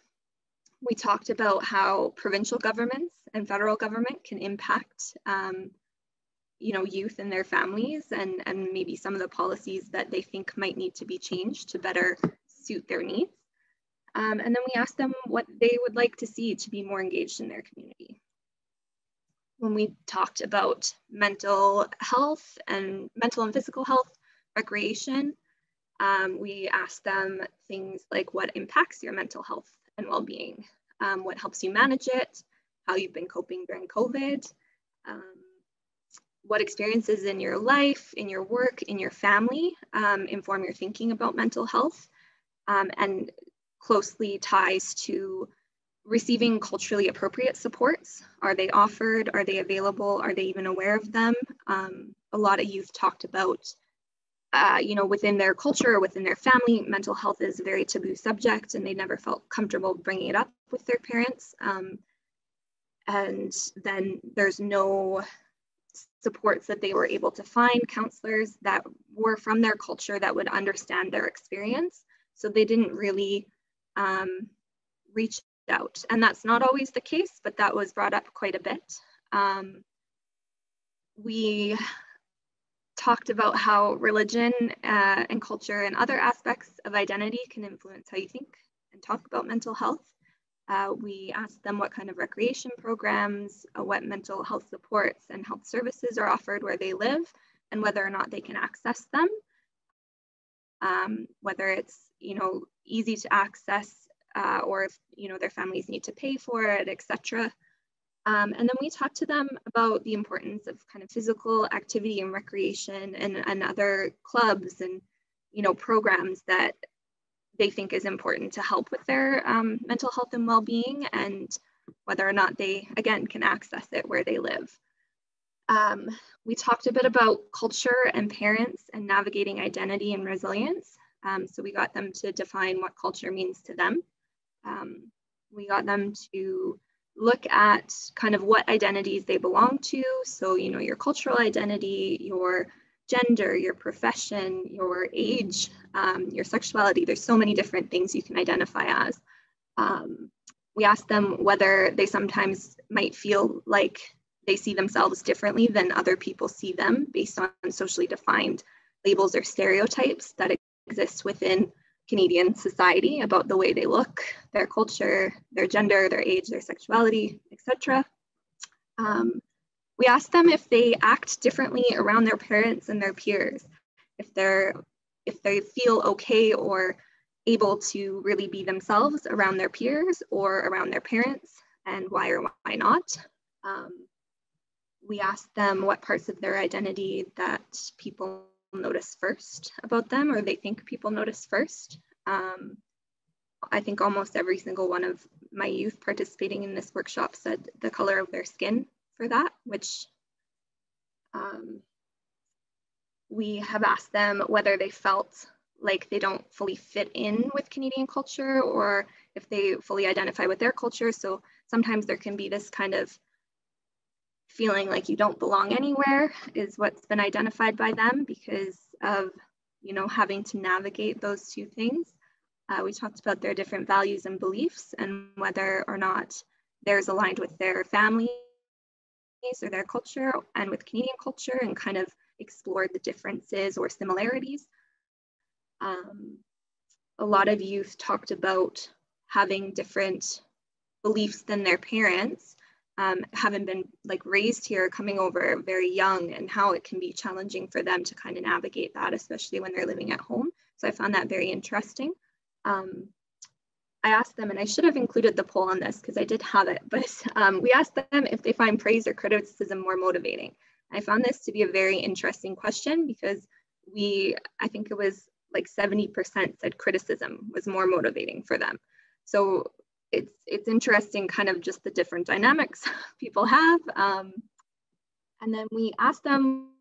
We talked about how provincial governments and federal government can impact youth and their families, and maybe some of the policies that they think might need to be changed to better suit their needs. And then we asked them what they would like to see to be more engaged in their community. When we talked about mental health and physical health, recreation, we asked them things like what impacts your mental health and well-being, what helps you manage it, how you've been coping during COVID, what experiences in your life, in your work, in your family inform your thinking about mental health, and closely ties to receiving culturally appropriate supports. Are they offered? Are they available? Are they even aware of them? A lot of youth talked about within their culture or within their family, mental health is a very taboo subject, and they never felt comfortable bringing it up with their parents. And then there's no supports that they were able to find, counselors that were from their culture that would understand their experience. So they didn't really reach out. And that's not always the case, but that was brought up quite a bit. We talked about how religion and culture and other aspects of identity can influence how you think and talk about mental health. We asked them what kind of recreation programs, what mental health supports and health services are offered where they live, and whether or not they can access them. Whether it's, easy to access or if, their families need to pay for it, etc. And then we talked to them about the importance of kind of physical activity and recreation and other clubs and, programs that they think is important to help with their mental health and well-being, and whether or not they, again, can access it where they live. We talked a bit about culture and parents and navigating identity and resilience. So we got them to define what culture means to them. We got them to look at kind of what identities they belong to. So, your cultural identity, your gender, your profession, your age, your sexuality. There's so many different things you can identify as. We asked them whether they sometimes might feel like they see themselves differently than other people see them based on socially defined labels or stereotypes that exist within Canadian society about the way they look, their culture, their gender, their age, their sexuality, etc. We asked them if they act differently around their parents and their peers, if they feel okay or able to really be themselves around their peers or around their parents, and why or why not. We asked them what parts of their identity that people notice first about them, or they think people notice first. I think almost every single one of my youth participating in this workshop said the color of their skin for that, which we have asked them whether they felt like they don't fully fit in with Canadian culture, or if they fully identify with their culture. So sometimes there can be this kind of feeling like you don't belong anywhere is what's been identified by them because of, having to navigate those two things. We talked about their different values and beliefs and whether or not theirs aligned with their families or their culture and with Canadian culture, and kind of explored the differences or similarities. A lot of youth talked about having different beliefs than their parents, having been raised here, coming over very young, and how it can be challenging for them to kind of navigate that, especially when they're living at home. So I found that very interesting. I asked them, and I should have included the poll on this because I did have it, but we asked them if they find praise or criticism more motivating. I found this to be a very interesting question because I think it was 70% said criticism was more motivating for them. So it's interesting kind of just the different dynamics people have. And then we asked them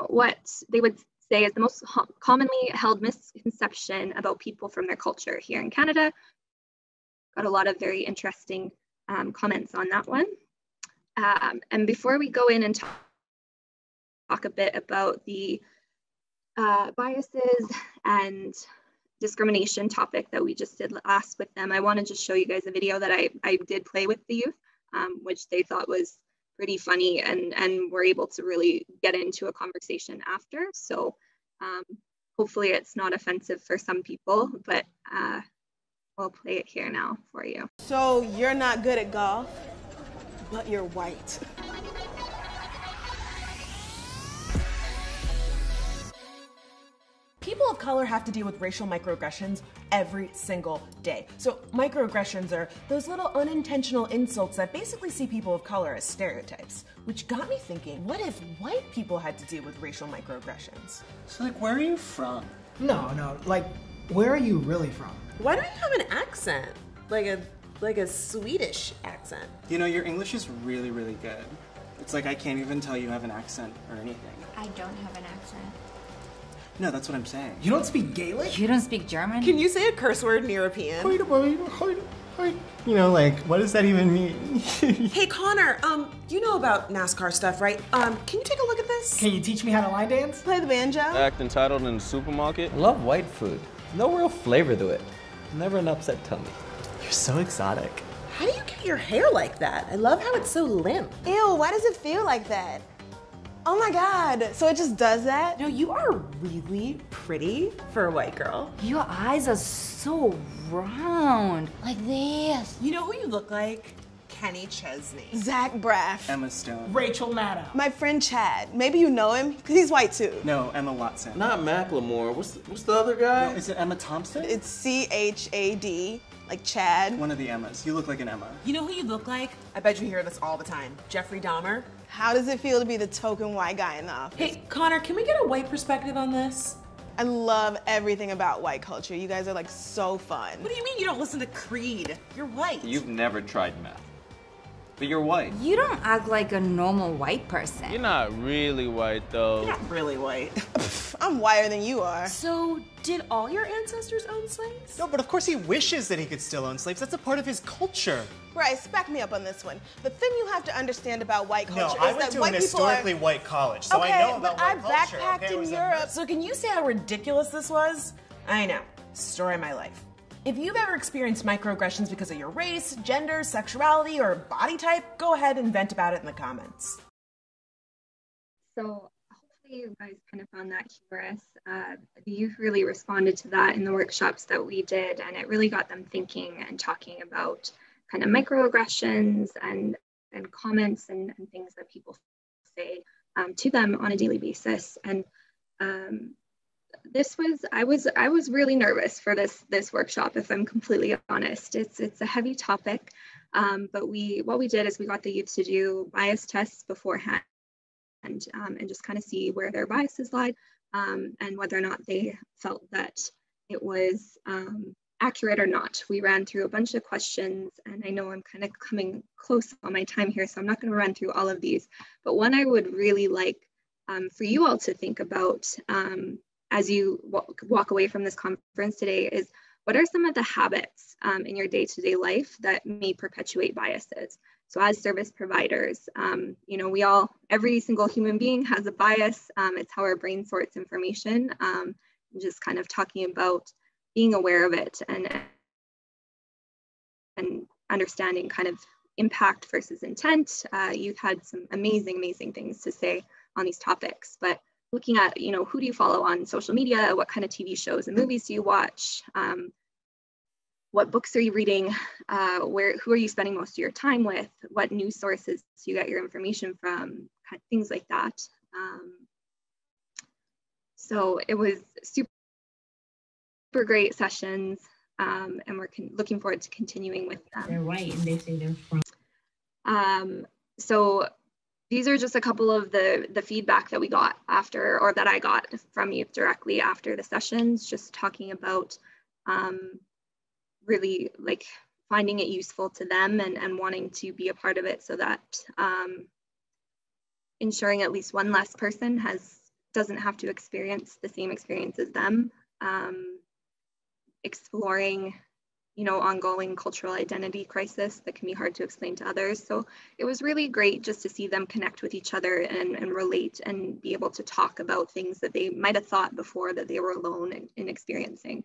what they would say is the most commonly held misconception about people from their culture here in Canada. Got a lot of very interesting comments on that one. And before we go in and talk a bit about the biases and discrimination topic that we just did last with them, I want to just show you guys a video that I did play with the youth, which they thought was pretty funny and were able to really get into a conversation after. So hopefully it's not offensive for some people, but we'll play it here now for you. So you're not good at golf, but you're white. People of color have to deal with racial microaggressions every single day. So microaggressions are those little unintentional insults that basically see people of color as stereotypes, which got me thinking, what if white people had to deal with racial microaggressions? So where are you from? No, where are you really from? Why don't you have an accent? Like a Swedish accent. Your English is really, really good. It's I can't even tell you have an accent or anything. I don't have an accent. No, that's what I'm saying. You don't speak Gaelic? You don't speak German? Can you say a curse word in European? You know, like, what does that even mean? Hey, Connor, you know about NASCAR stuff, right? Can you take a look at this? Can you teach me how to line dance? Play the banjo? Act entitled in the supermarket. I love white food. No real flavor to it. Never an upset tummy. You're so exotic. How do you get your hair like that? I love how it's so limp. Ew, why does it feel like that? Oh my God, so it just does that? No, you are really pretty for a white girl. Your eyes are so round, like this. You know who you look like? Kenny Chesney. Zach Braff. Emma Stone. Rachel Maddow. My friend Chad. Maybe you know him, because he's white too. No, Emma Watson. Not Macklemore. What's the other guy? No, is it Emma Thompson? It's C-H-A-D, like Chad. One of the Emmas. You look like an Emma. You know who you look like? I bet you hear this all the time. Jeffrey Dahmer. How does it feel to be the token white guy in the office? Hey, Connor, can we get a white perspective on this? I love everything about white culture. You guys are like so fun. What do you mean you don't listen to Creed? You're white. You've never tried math. But you're white. You don't act like a normal white person. You're not really white, though. You're not really white. I'm whiter than you are. So, did all your ancestors own slaves? No, but of course he wishes that he could still own slaves. That's a part of his culture. Bryce, back me up on this one. The thing you have to understand about white culture No, I is went that to white an people are... historically white college, so okay, I know about but white culture. I backpacked in Europe. So can you say how ridiculous this was? I know. Story of my life. If you've ever experienced microaggressions because of your race, gender, sexuality, or body type, go ahead and vent about it in the comments. So hopefully you guys kind of found that humorous. The youth really responded to that in the workshops that we did, and it really got them thinking and talking about kind of microaggressions and comments and things that people say to them on a daily basis. And I was really nervous for this workshop, if I'm completely honest. It's a heavy topic, but what we did is we got the youth to do bias tests beforehand and just kind of see where their biases lied and whether or not they felt that it was accurate or not. We ran through a bunch of questions, and I know I'm kind of coming close on my time here, so I'm not going to run through all of these, but one I would really like for you all to think about as you walk away from this conference today is, what are some of the habits in your day-to-day life that may perpetuate biases? So as service providers, you know, every single human being has a bias. It's how our brain sorts information. Just kind of talking about being aware of it and understanding kind of impact versus intent. You've had some amazing things to say on these topics, but looking at, you know, who do you follow on social media? What kind of TV shows and movies do you watch? What books are you reading? Who are you spending most of your time with? What news sources do you get your information from? Things like that. So it was super great sessions, and we're looking forward to continuing with them. They're white and they say they're from. So these are just a couple of the feedback that we got after, or that I got from youth directly after the sessions, just talking about really like finding it useful to them and wanting to be a part of it, so that ensuring at least one less person doesn't have to experience the same experience as them. Exploring, you know, ongoing cultural identity crisis that can be hard to explain to others. So it was really great just to see them connect with each other and relate and be able to talk about things that they might have thought before that they were alone in experiencing.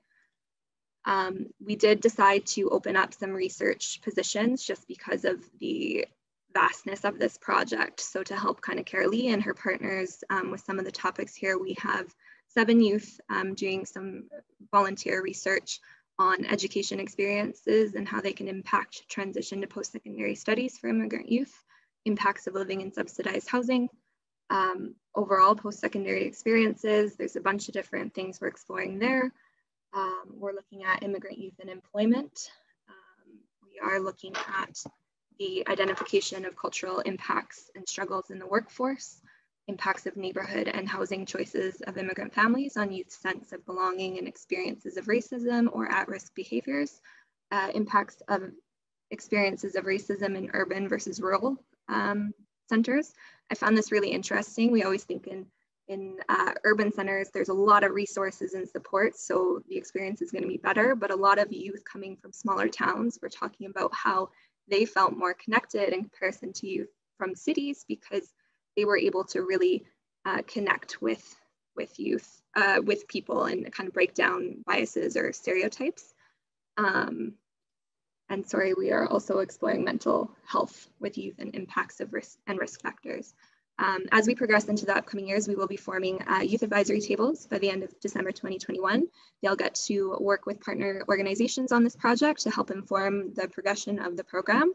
We did decide to open up some research positions just because of the vastness of this project. So to help kind of Carolee and her partners with some of the topics here, we have 7 youth doing some volunteer research on education experiences and how they can impact transition to post-secondary studies for immigrant youth, impacts of living in subsidized housing, overall post-secondary experiences. There's a bunch of different things we're exploring there. We're looking at immigrant youth and employment. We are looking at the identification of cultural impacts and struggles in the workforce, impacts of neighborhood and housing choices of immigrant families on youth's sense of belonging and experiences of racism or at-risk behaviors, impacts of experiences of racism in urban versus rural centers. I found this really interesting. We always think in in urban centers, there's a lot of resources and support, so the experience is going to be better. But a lot of youth coming from smaller towns were talking about how they felt more connected in comparison to youth from cities, because they were able to really connect with youth, with people, and kind of break down biases or stereotypes. And sorry, we are also exploring mental health with youth and impacts of risk and risk factors. As we progress into the upcoming years, we will be forming youth advisory tables by the end of December 2021. They'll get to work with partner organizations on this project to help inform the progression of the program.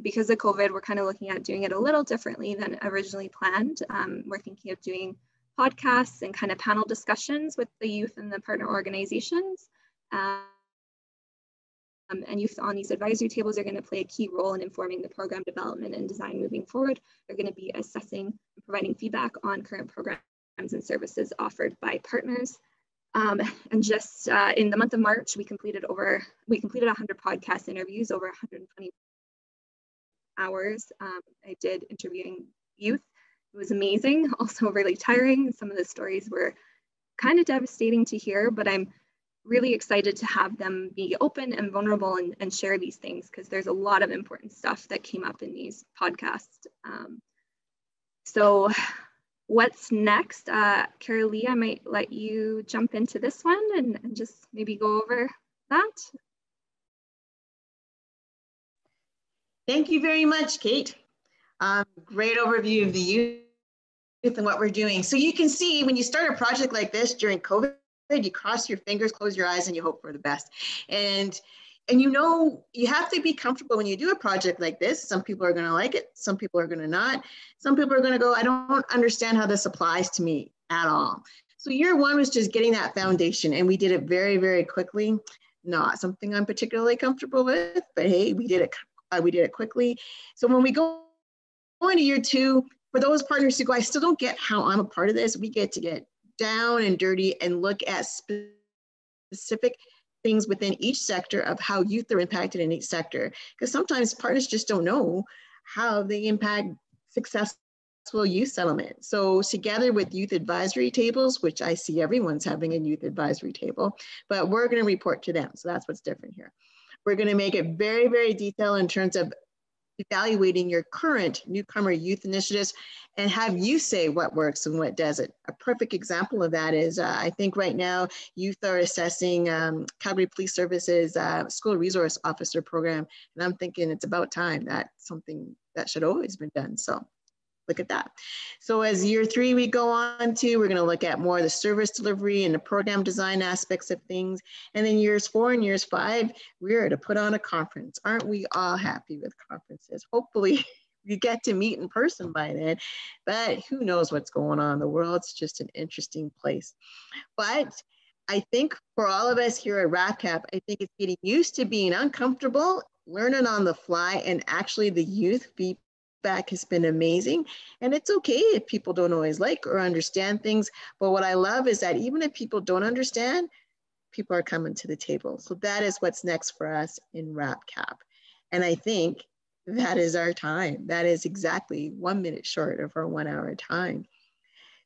Because of COVID, we're kind of looking at doing it a little differently than originally planned. We're thinking of doing podcasts and kind of panel discussions with the youth and the partner organizations. And youth on these advisory tables are going to play a key role in informing the program development and design moving forward. They're going to be assessing and providing feedback on current programs and services offered by partners. And just in the month of March, we completed 100 podcast interviews, over 120 hours. I did interviewing youth. It was amazing, also really tiring. Some of the stories were kind of devastating to hear, but I'm really excited to have them be open and vulnerable and share these things, because there's a lot of important stuff that came up in these podcasts. So what's next? Carolee, I might let you jump into this one and just maybe go over that. Thank you very much, Kate. Great overview of the youth and what we're doing. So you can see when you start a project like this during COVID, you cross your fingers, close your eyes, and you hope for the best. And you know, you have to be comfortable when you do a project like this. Some people are going to like it. Some people are going to not. Some people are going to go, I don't understand how this applies to me at all. So year one was just getting that foundation, and we did it very, very quickly. Not something I'm particularly comfortable with, but hey, we did it quickly. So when we go into year two, for those partners who go, I still don't get how I'm a part of this, we get to get down and dirty and look at specific things within each sector of how youth are impacted in each sector. Because sometimes partners just don't know how they impact successful youth settlement. So together with youth advisory tables, which I see everyone's having a youth advisory table, but we're going to report to them. So that's what's different here. We're going to make it very, very detailed in terms of evaluating your current newcomer youth initiatives and have you say what works and what doesn't. A perfect example of that is I think right now youth are assessing Calgary Police Services School Resource Officer program, and I'm thinking it's about time. That's something that should always been done. So look at that. So as year three we go on to, we're going to look at more of the service delivery and the program design aspects of things. And then years 4 and years 5, we're to put on a conference. Aren't we all happy with conferences? Hopefully you get to meet in person by then, but who knows what's going on in the world. It's just an interesting place. But I think for all of us here at RAPCAP, I think it's getting used to being uncomfortable, learning on the fly, and actually the youth feedback has been amazing. And it's okay if people don't always like or understand things. But what I love is that even if people don't understand, people are coming to the table. So that is what's next for us in RAPCAP. And I think that is our time. That is exactly 1 minute short of our 1 hour time.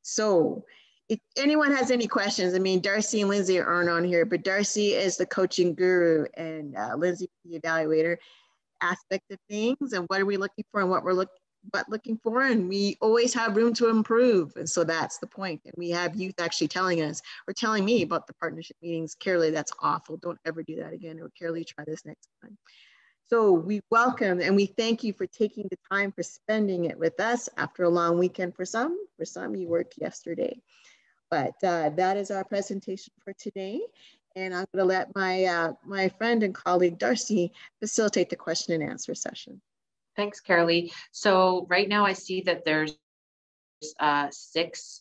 So if anyone has any questions, I mean, Darcy and Lindsay aren't on here, but Darcy is the coaching guru and Lindsay the evaluator aspect of things, and what are we looking for and what we're looking for, and we always have room to improve. And so that's the point. And we have youth actually telling us or telling me about the partnership meetings. Carolee, that's awful. Don't ever do that again. Or Carolee, try this next time. So we welcome and we thank you for taking the time for spending it with us after a long weekend for some you worked yesterday. But that is our presentation for today. And I'm going to let my friend and colleague Darcy facilitate the question and answer session. Thanks, Carolee. So right now I see that there's 6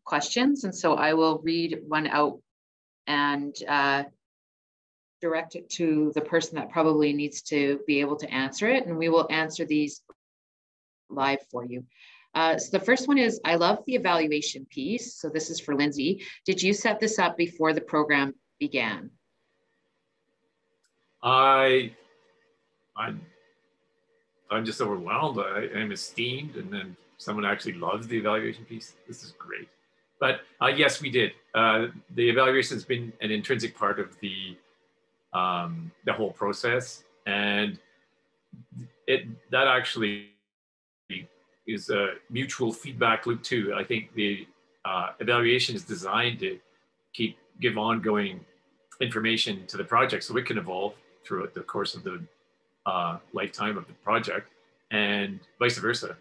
questions. And so I will read one out and direct it to the person that probably needs to be able to answer it. And we will answer these live for you. So the first one is, I love the evaluation piece. So this is for Lindsay. Did you set this up before the program began? I'm just overwhelmed. I'm esteemed, and then someone actually loves the evaluation piece, this is great. But yes, we did. The evaluation has been an intrinsic part of the whole process, and that actually is a mutual feedback loop too. I think the evaluation is designed to give ongoing information to the project so it can evolve throughout the course of the lifetime of the project, and vice versa.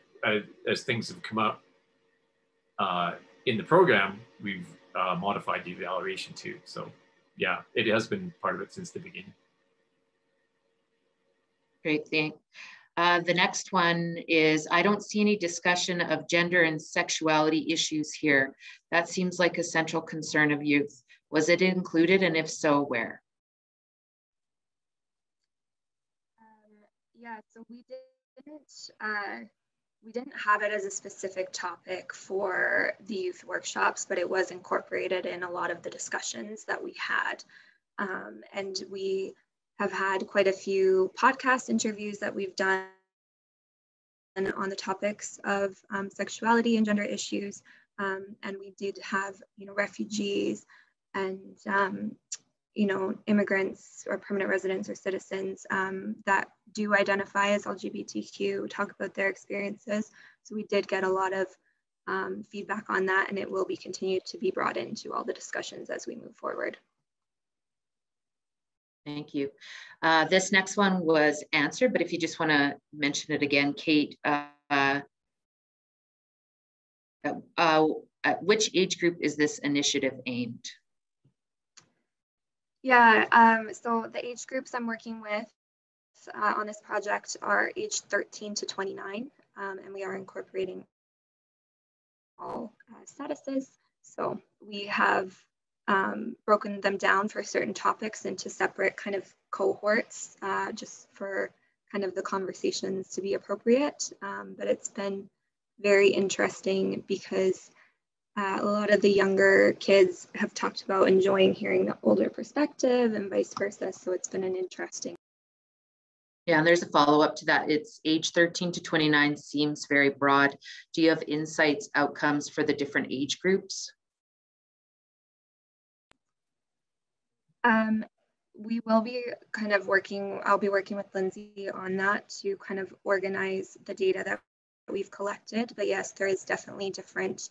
As things have come up in the program, we've modified the evaluation too. So yeah, it has been part of it since the beginning. Great, thanks. The next one is, I don't see any discussion of gender and sexuality issues here. That seems like a central concern of youth. Was it included, and if so, where? Yeah, so we didn't have it as a specific topic for the youth workshops, but it was incorporated in a lot of the discussions that we had. And we have had quite a few podcast interviews that we've done on the topics of sexuality and gender issues. And we did have, refugees and, immigrants or permanent residents or citizens that do identify as LGBTQ talk about their experiences. So we did get a lot of feedback on that, and it will be continued to be brought into all the discussions as we move forward. Thank you. This next one was answered, but if you just want to mention it again, Kate, at which age group is this initiative aimed? Yeah, so the age groups I'm working with on this project are age 13 to 29, and we are incorporating all statuses. So we have broken them down for certain topics into separate kind of cohorts, just for kind of the conversations to be appropriate. But it's been very interesting because a lot of the younger kids have talked about enjoying hearing the older perspective and vice versa. So it's been an interesting. Yeah, and there's a follow-up to that. It's age 13 to 29 seems very broad. Do you have insights, outcomes for the different age groups? We will be kind of I'll be working with Lindsay on that to kind of organize the data that we've collected. But yes, there is definitely different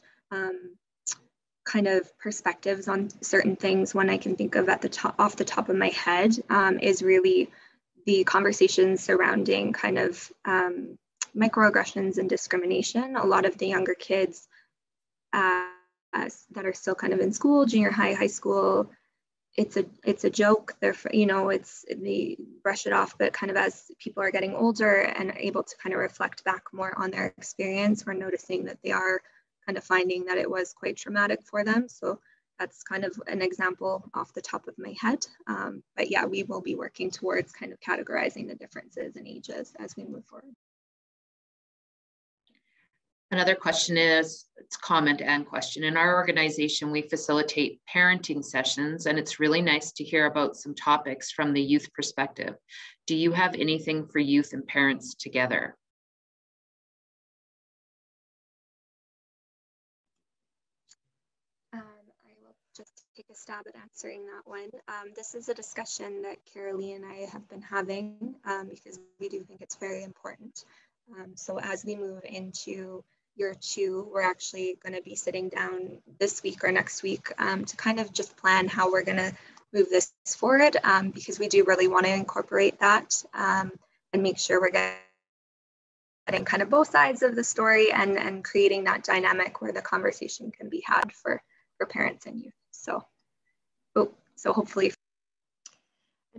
kind of perspectives on certain things. One I can think of off the top of my head is really the conversations surrounding kind of microaggressions and discrimination. A lot of the younger kids that are still kind of in school, junior high, high school, it's a joke. They brush it off, but kind of as people are getting older and able to kind of reflect back more on their experience, we're noticing that they are kind of finding that it was quite traumatic for them. So that's kind of an example off the top of my head. But yeah, we will be working towards kind of categorizing the differences in ages as we move forward. Another question is, it's comment and question. In our organization, we facilitate parenting sessions, and it's really nice to hear about some topics from the youth perspective. Do you have anything for youth and parents together? I will just take a stab at answering that one. This is a discussion that Carolee and I have been having because we do think it's very important. So as we move into year 2, we're actually going to be sitting down this week or next week to kind of just plan how we're going to move this forward because we do really want to incorporate that and make sure we're getting kind of both sides of the story and creating that dynamic where the conversation can be had for parents and youth. So hopefully.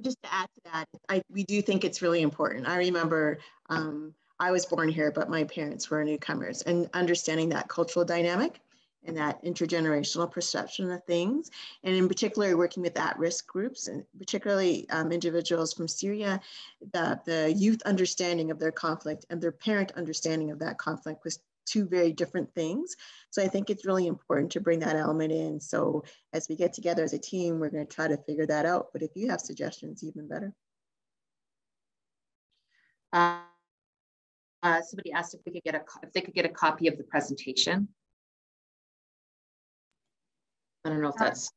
Just to add to that, we do think it's really important. I remember I was born here, but my parents were newcomers, and understanding that cultural dynamic and that intergenerational perception of things, and in particular working with at-risk groups, and particularly individuals from Syria, the youth understanding of their conflict and their parent understanding of that conflict was two very different things. So I think it's really important to bring that element in. So as we get together as a team, we're going to try to figure that out. But if you have suggestions, even better. Somebody asked if we could if they could get a copy of the presentation. I don't know if that's.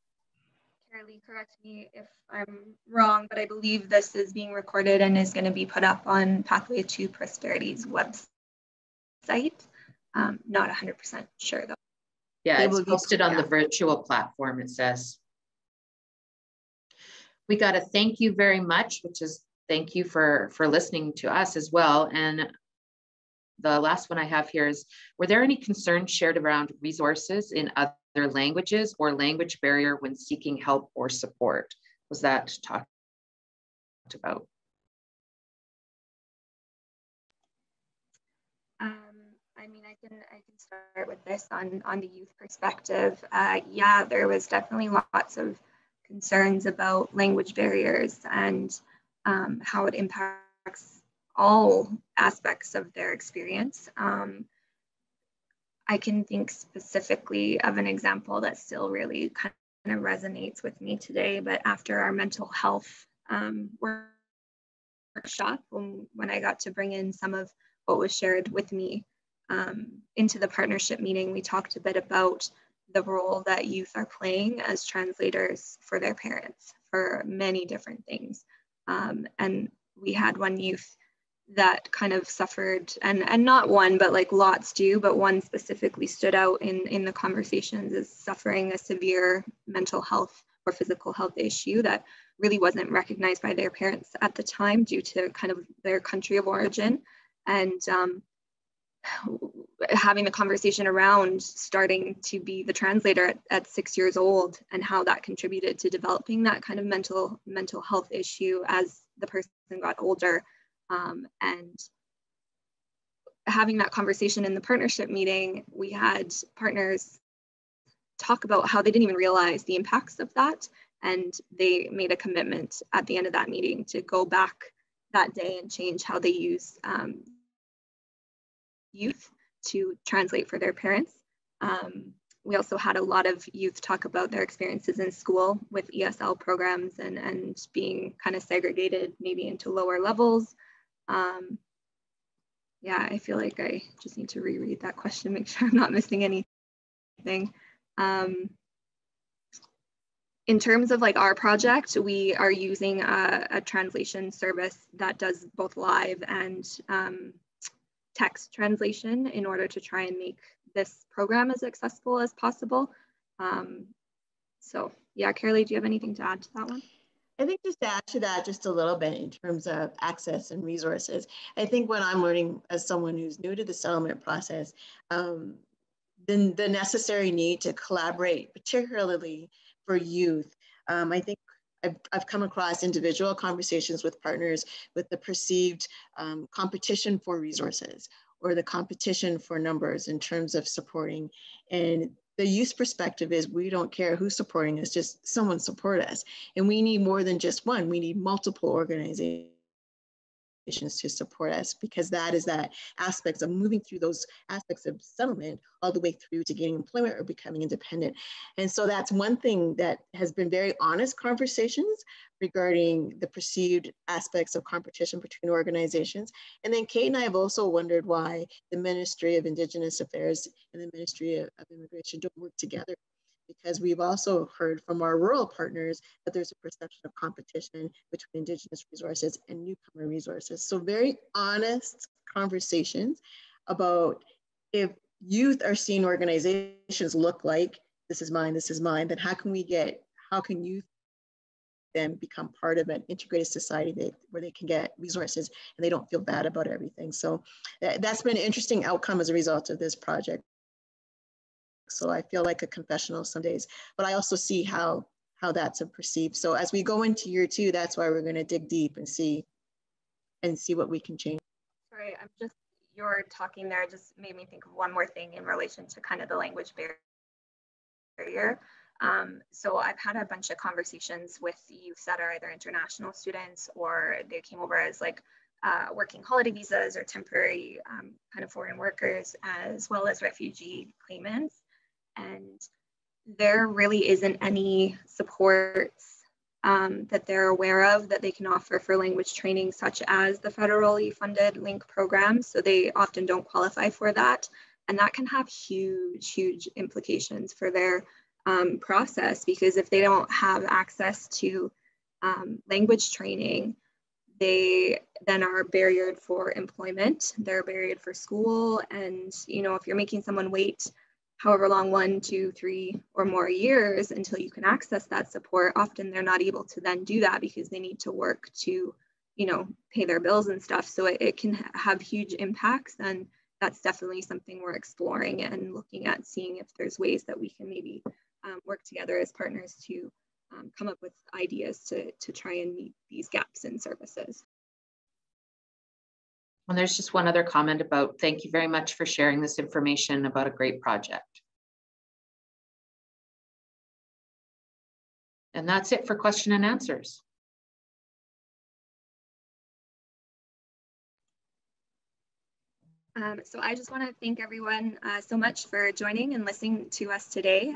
Carolee, correct me if I'm wrong, but I believe this is being recorded and is going to be put up on Pathway to Prosperity's website. Not 100% sure though. Yeah, it's posted on the virtual platform, it says. We got a thank you very much, which is thank you for listening to us as well. And the last one I have here is, were there any concerns shared around resources in other languages or language barrier when seeking help or support? Was that talked about? I mean, I can start with this on the youth perspective. Yeah, there was definitely lots of concerns about language barriers and how it impacts all aspects of their experience. I can think specifically of an example that still really kind of resonates with me today, but after our mental health workshop, when I got to bring in some of what was shared with me into the partnership meeting, we talked a bit about the role that youth are playing as translators for their parents for many different things. And we had one youth that kind of suffered, and not one, but like lots do, but one specifically stood out in the conversations as suffering a severe mental health or physical health issue that really wasn't recognized by their parents at the time due to kind of their country of origin. And having the conversation around starting to be the translator at 6 years old and how that contributed to developing that kind of mental health issue as the person got older. And having that conversation in the partnership meeting, we had partners talk about how they didn't even realize the impacts of that. And they made a commitment at the end of that meeting to go back that day and change how they use youth to translate for their parents. We also had a lot of youth talk about their experiences in school with ESL programs and being kind of segregated maybe into lower levels. Yeah, I feel like I just need to reread that question, make sure I'm not missing anything. In terms of like our project, we are using a translation service that does both live and text translation in order to try and make this program as accessible as possible. So yeah, Carolee, do you have anything to add to that one? I think just to add to that just a little bit in terms of access and resources, I think what I'm learning as someone who's new to the settlement process, the necessary need to collaborate, particularly for youth. I think I've come across individual conversations with partners with the perceived competition for resources or the competition for numbers in terms of supporting. And the youth perspective is we don't care who's supporting us, just someone support us. And we need more than just one, we need multiple organizations to support us, because that is that aspects of moving through those aspects of settlement all the way through to gaining employment or becoming independent. And so that's one thing that has been very honest conversations regarding the perceived aspects of competition between organizations. And then Kate and I have also wondered why the Ministry of Indigenous Affairs and the Ministry of Immigration don't work together, because we've also heard from our rural partners that there's a perception of competition between Indigenous resources and newcomer resources. So very honest conversations about if youth are seeing organizations look like, this is mine, then how can youth then become part of an integrated society where they can get resources and they don't feel bad about everything. So that's been an interesting outcome as a result of this project. So I feel like a confessional some days, but I also see how that's perceived. So as we go into year 2, that's why we're going to dig deep and see what we can change. Sorry, you're talking there just made me think of one more thing in relation to kind of the language barrier. So I've had a bunch of conversations with youth that are either international students or they came over as like working holiday visas or temporary kind of foreign workers, as well as refugee claimants. And there really isn't any supports that they're aware of that they can offer for language training, such as the federally funded LINK program. So they often don't qualify for that. And that can have huge, huge implications for their process, because if they don't have access to language training, they then are barriered for employment, they're barriered for school. And, you know, if you're making someone wait however long, 1, 2, 3 or more years until you can access that support, often they're not able to then do that because they need to work to, you know, pay their bills and stuff. So it can have huge impacts, and that's definitely something we're exploring and looking at, seeing if there's ways that we can maybe work together as partners to come up with ideas to try and meet these gaps in services. And there's just one other comment about, thank you very much for sharing this information about a great project. And that's it for question and answers. So I just want to thank everyone so much for joining and listening to us today.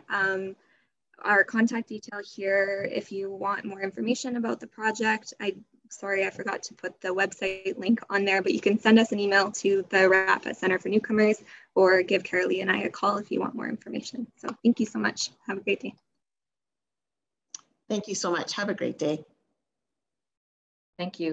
Our contact detail here, if you want more information about the project, sorry, I forgot to put the website link on there, but you can send us an email to the RAPA Center for Newcomers, or give Carolee and I a call if you want more information. So thank you so much. Have a great day. Thank you so much. Have a great day. Thank you.